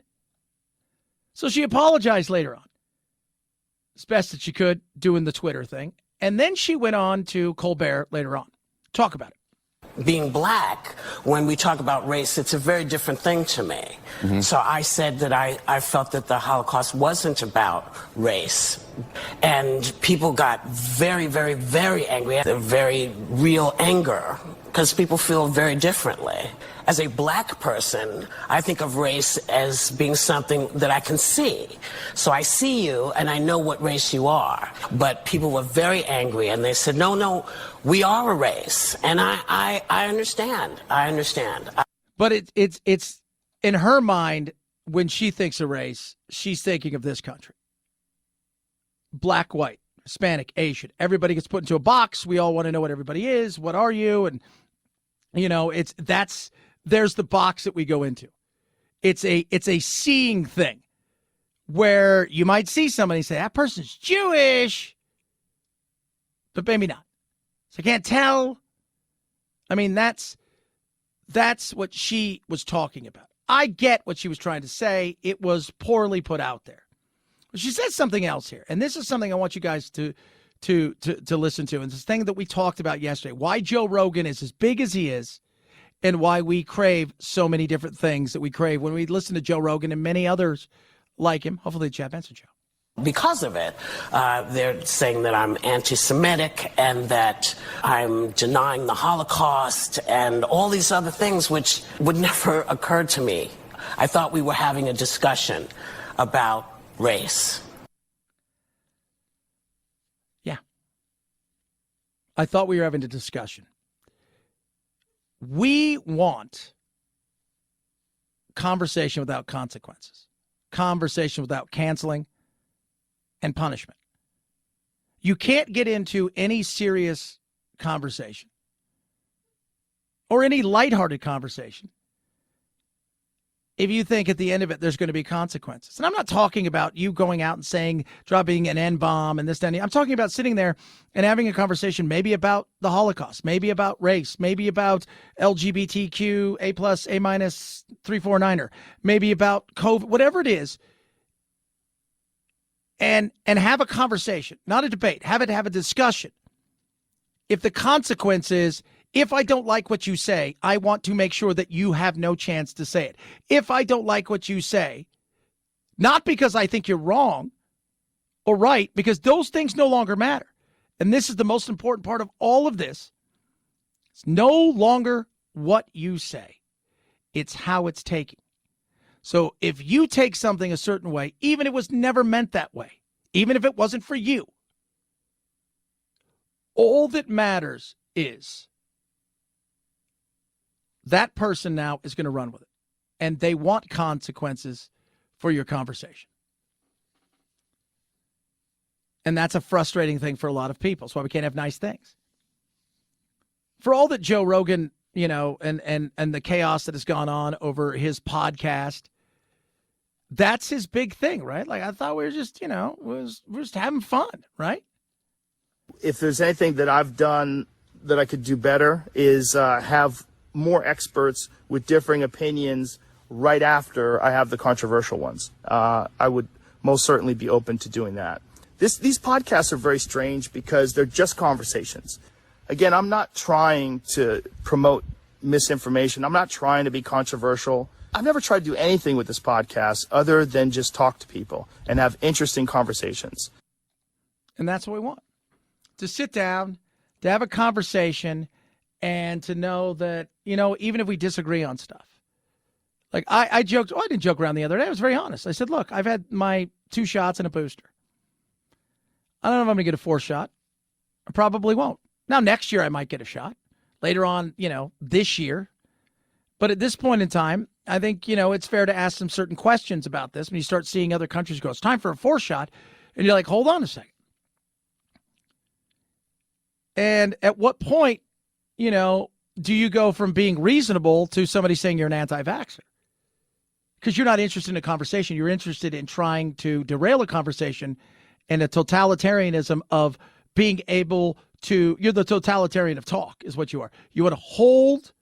So she apologized later on, as best that she could, doing the Twitter thing. And then she went on to Colbert later on. Talk about it. Being black, when we talk about race, it's a very different thing to me. Mm-hmm. So I said that I felt that the Holocaust wasn't about race. And people got very, very, very angry. A very real anger, because people feel very differently. As a black person, I think of race as being something that I can see. So I see you and I know what race you are. But people were very angry and they said, no, we are a race. And I understand. I understand. But it's in her mind, when she thinks of race, she's thinking of this country. Black, white, Hispanic, Asian. Everybody gets put into a box. We all want to know what everybody is. What are you? And, there's the box that we go into. It's a seeing thing where you might see somebody say, that person's Jewish, but maybe not. So I can't tell. I mean, that's what she was talking about. I get what she was trying to say. It was poorly put out there. But she said something else here, and this is something I want you guys to listen to. And this thing that we talked about yesterday, why Joe Rogan is as big as he is, and why we crave so many different things that we crave when we listen to Joe Rogan and many others like him. Hopefully, the Chad Benson Show. Because of it, they're saying that I'm anti-Semitic and that I'm denying the Holocaust and all these other things which would never occur to me. I thought we were having a discussion about race. Yeah. I thought we were having a discussion. We want conversation without consequences, conversation without canceling and punishment. You can't get into any serious conversation or any lighthearted conversation if you think at the end of it there's going to be consequences. And I'm not talking about you going out and saying, dropping an N-bomb and this, that, and I'm talking about sitting there and having a conversation maybe about the Holocaust, maybe about race, maybe about LGBTQ, A+, A-, 349er, maybe about COVID, whatever it is, and have a conversation, not a debate, have a discussion. If the consequence is, if I don't like what you say, I want to make sure that you have no chance to say it. If I don't like what you say, not because I think you're wrong or right, because those things no longer matter. And this is the most important part of all of this. It's no longer what you say. It's how it's taken. So if you take something a certain way, even if it was never meant that way, even if it wasn't for you, all that matters is that person now is going to run with it. And they want consequences for your conversation. And that's a frustrating thing for a lot of people. That's why we can't have nice things. For all that Joe Rogan, you know, and the chaos that has gone on over his podcast, that's his big thing, right? Like, I thought we were just, you know, we're just having fun, right? If there's anything that I've done that I could do better is have more experts with differing opinions right after I have the controversial ones. I would most certainly be open to doing that. These podcasts are very strange because they're just conversations. Again, I'm not trying to promote misinformation. I'm not trying to be controversial. I've never tried to do anything with this podcast other than just talk to people and have interesting conversations. And that's what we want. To sit down, to have a conversation, and to know that, you know, even if we disagree on stuff. Like I joked, I didn't joke around the other day. I was very honest. I said, look, I've had my 2 shots and a booster. I don't know if I'm going to get a 4th shot. I probably won't. Now, next year I might get a shot. Later on, you know, this year. But at this point in time, I think, you know, it's fair to ask some certain questions about this. When you start seeing other countries go, it's time for a 4th shot. And you're like, hold on a second. And at what point, you know, do you go from being reasonable to somebody saying you're an anti-vaxxer? Because you're not interested in a conversation. You're interested in trying to derail a conversation and a totalitarianism of being able to, you're the totalitarian of talk is what you are. You want to hold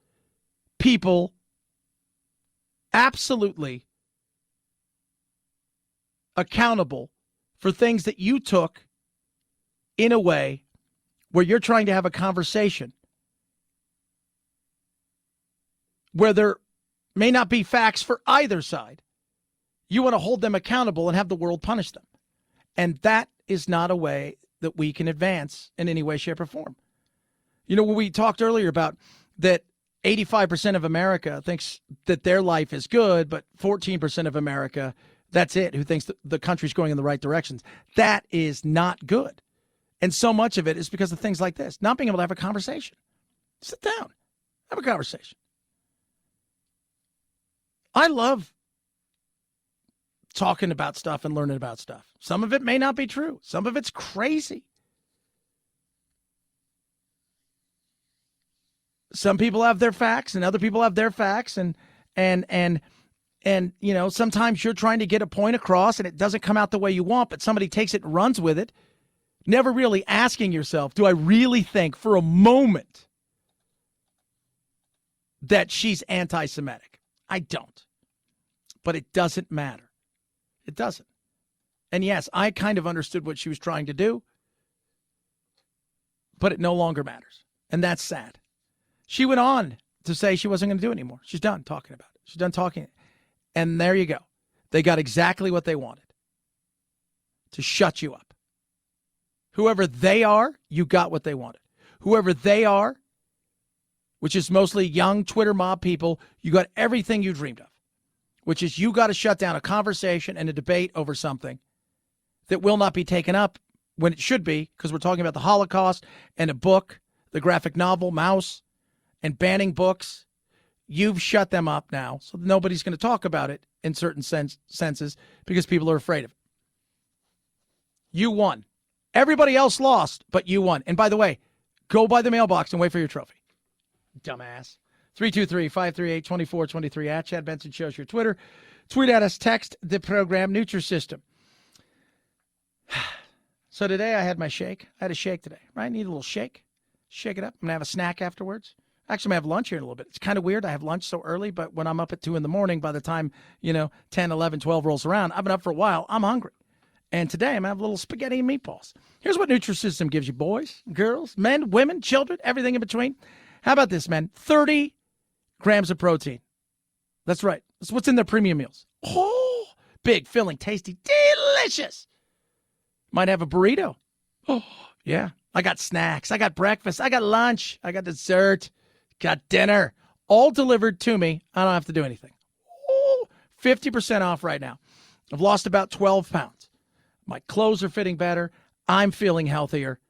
people absolutely accountable for things that you took in a way where you're trying to have a conversation where there may not be facts for either side. You want to hold them accountable and have the world punish them. And that is not a way that we can advance in any way, shape, or form. You know, when we talked earlier about that 85% of America thinks that their life is good, but 14% of America, that's it, who thinks that the country's going in the right directions. That is not good. And so much of it is because of things like this, not being able to have a conversation. Sit down, have a conversation. I love talking about stuff and learning about stuff. Some of it may not be true. Some of it's crazy. Some people have their facts and other people have their facts. And you know, sometimes you're trying to get a point across and it doesn't come out the way you want, but somebody takes it and runs with it, never really asking yourself, do I really think for a moment that she's anti-Semitic? I don't. But it doesn't matter. It doesn't. And yes, I kind of understood what she was trying to do, but it no longer matters. And that's sad. She went on to say she wasn't going to do it anymore. She's done talking about it. She's done talking. And there you go. They got exactly what they wanted. To shut you up. Whoever they are, you got what they wanted. Whoever they are, which is mostly young Twitter mob people, you got everything you dreamed of. Which is you got to shut down a conversation and a debate over something that will not be taken up when it should be, because we're talking about the Holocaust and a book, the graphic novel, Mouse, and banning books. You've shut them up now, so nobody's going to talk about it in certain senses because people are afraid of it. You won. Everybody else lost, but you won. And by the way, go by the mailbox and wait for your trophy. Dumbass. 323-538-2423 at Chad Benson Show's your Twitter. Tweet at us, text the program, Nutrisystem. So today I had my shake. I had a shake today, right? Need a little shake. Shake it up. I'm going to have a snack afterwards. Actually, I'm going to have lunch here in a little bit. It's kind of weird. I have lunch so early, but when I'm up at 2 in the morning, by the time, 10, 11, 12 rolls around, I've been up for a while. I'm hungry. And today I'm going to have a little spaghetti and meatballs. Here's what Nutrisystem gives you, boys, girls, men, women, children, everything in between. How about this, man? 30 grams of protein. That's right. That's what's in their premium meals. Oh, big, filling, tasty, delicious. Might have a burrito. Oh, yeah. I got snacks. I got breakfast. I got lunch. I got dessert. Got dinner. All delivered to me. I don't have to do anything. Oh, 50% off right now. I've lost about 12 pounds. My clothes are fitting better. I'm feeling healthier.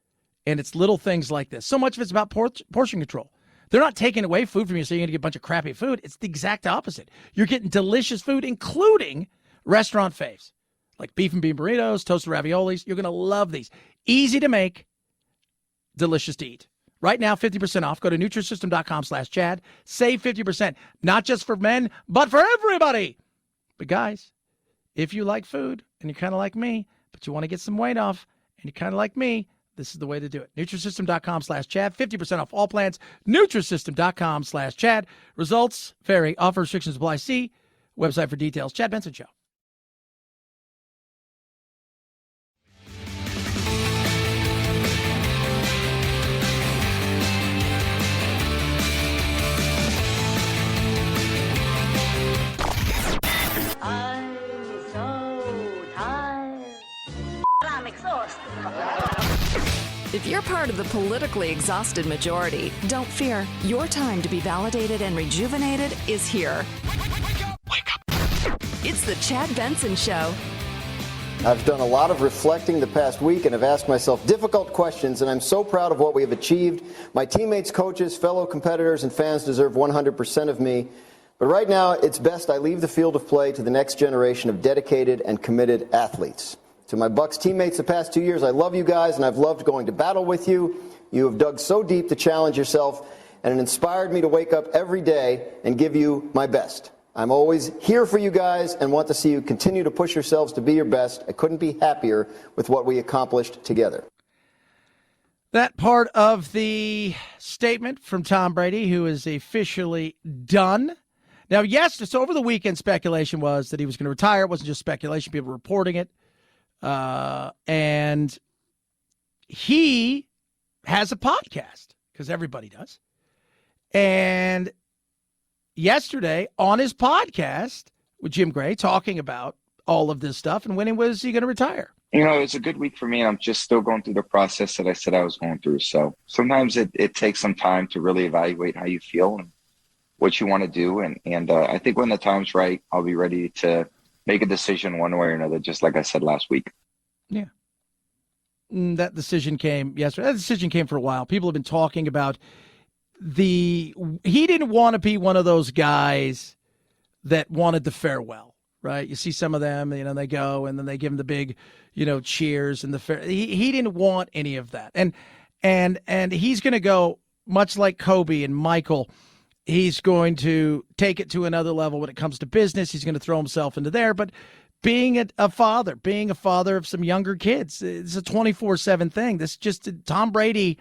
And it's little things like this. So much of it's about portion control. They're not taking away food from you so you're going to get a bunch of crappy food. It's the exact opposite. You're getting delicious food, including Restaurant faves, like beef and bean burritos, toasted raviolis. You're going to love these. Easy to make, delicious to eat. Right now, 50% off. Go to Nutrisystem.com/Chad. Save 50%, not just for men, but for everybody. But guys, if you like food and you're kind of like me, but you want to get some weight off and you're kind of like me, this is the way to do it. Nutrisystem.com/Chad. 50% off all plans. Nutrisystem.com/Chad. Results vary. Offer restrictions apply. See website for details. Chad Benson Show. I'm so tired. I'm exhausted. If you're part of the politically exhausted majority, don't fear. Your time to be validated and rejuvenated is here. Wake up. It's the Chad Benson Show. I've done a lot of reflecting the past week and have asked myself difficult questions, and I'm so proud of what we have achieved. My teammates, coaches, fellow competitors, and fans deserve 100% of me. But right now, it's best I leave the field of play to the next generation of dedicated and committed athletes. To my Bucs teammates the past 2 years, I love you guys, and I've loved going to battle with you. You have dug so deep to challenge yourself, and it inspired me to wake up every day and give you my best. I'm always here for you guys and want to see you continue to push yourselves to be your best. I couldn't be happier with what we accomplished together. That part of the statement from Tom Brady, who is officially done. Now, yes, so over the weekend, speculation was that he was going to retire. It wasn't just speculation, people were reporting it. And he has a podcast, because everybody does. And yesterday on his podcast with Jim Gray, talking about all of this stuff and when was he going to retire? You know, it's a good week for me, and I'm just still going through the process that I said I was going through. So sometimes it takes some time to really evaluate how you feel and what you want to do. And I think when the time's right, I'll be ready to make a decision one way or another, just like I said last week. Yeah. That decision came yesterday. That decision came for a while. People have been talking about he didn't want to be one of those guys that wanted the farewell, right? You see some of them, they go and then they give him the big, cheers and the he didn't want any of that. And he's going to go much like Kobe and Michael. He's going to take it to another level when it comes to business. He's going to throw himself into there. But being a father of some younger kids, it's a 24/7 thing. Tom Brady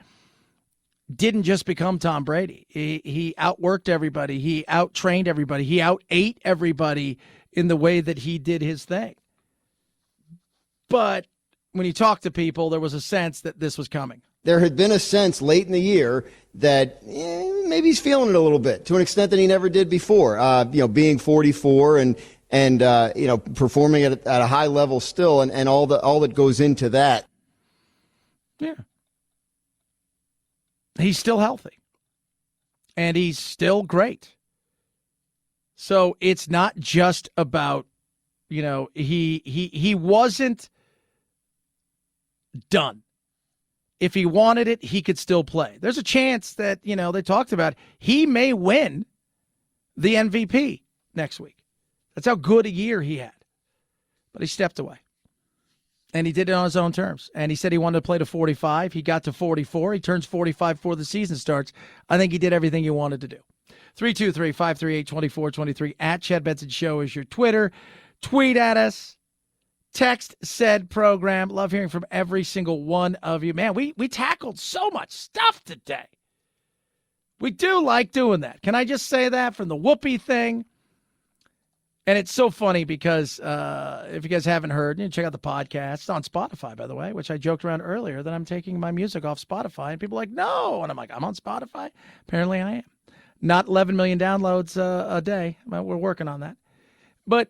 didn't just become Tom Brady. He outworked everybody. He outtrained everybody. He outate everybody in the way that he did his thing. But when you talk to people, there was a sense that this was coming. There had been a sense late in the year that maybe he's feeling it a little bit, to an extent that he never did before. Being 44 and performing at a high level still, and all that goes into that. Yeah, he's still healthy, and he's still great. So it's not just about he wasn't done. If he wanted it, he could still play. There's a chance that, they talked about he may win the MVP next week. That's how good a year he had. But he stepped away. And he did it on his own terms. And he said he wanted to play to 45. He got to 44. He turns 45 before the season starts. I think he did everything he wanted to do. 323-538-2423. At Chad Benson Show is your Twitter. Tweet at us. Text said program. Love hearing from every single one of you. Man, we tackled so much stuff today. We do like doing that. Can I just say that, from the Whoopi thing? And it's so funny because if you guys haven't heard, check out the podcast. It's on Spotify, by the way, which I joked around earlier that I'm taking my music off Spotify. And people are like, no. And I'm like, I'm on Spotify? Apparently I am. Not 11 million downloads a day. We're working on that. But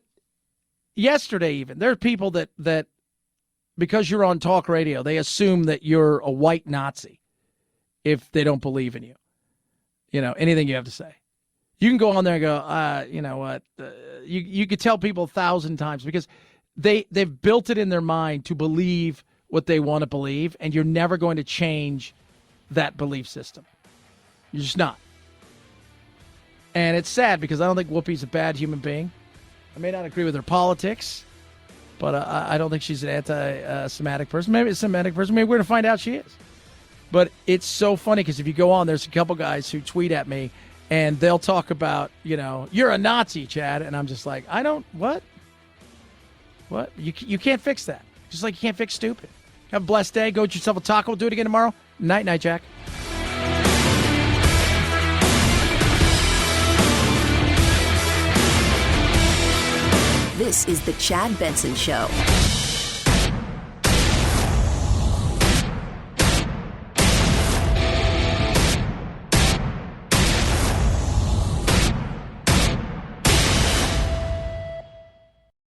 yesterday even, there are people that because you're on talk radio, they assume that you're a white Nazi if they don't believe in you. Anything you have to say. You can go on there and go, you know what? You could tell people 1,000 times because they've built it in their mind to believe what they want to believe, and you're never going to change that belief system. You're just not. And it's sad because I don't think Whoopi's a bad human being. I may not agree with her politics, but I don't think she's an anti-Semitic person. Maybe a Semitic person. Maybe we're going to find out she is. But it's so funny because if you go on, there's a couple guys who tweet at me, and they'll talk about, you're a Nazi, Chad. And I'm just like, what? What? You can't fix that. Just like you can't fix stupid. Have a blessed day. Go get yourself a taco. We'll do it again tomorrow. Night, Jack. This is The Chad Benson Show.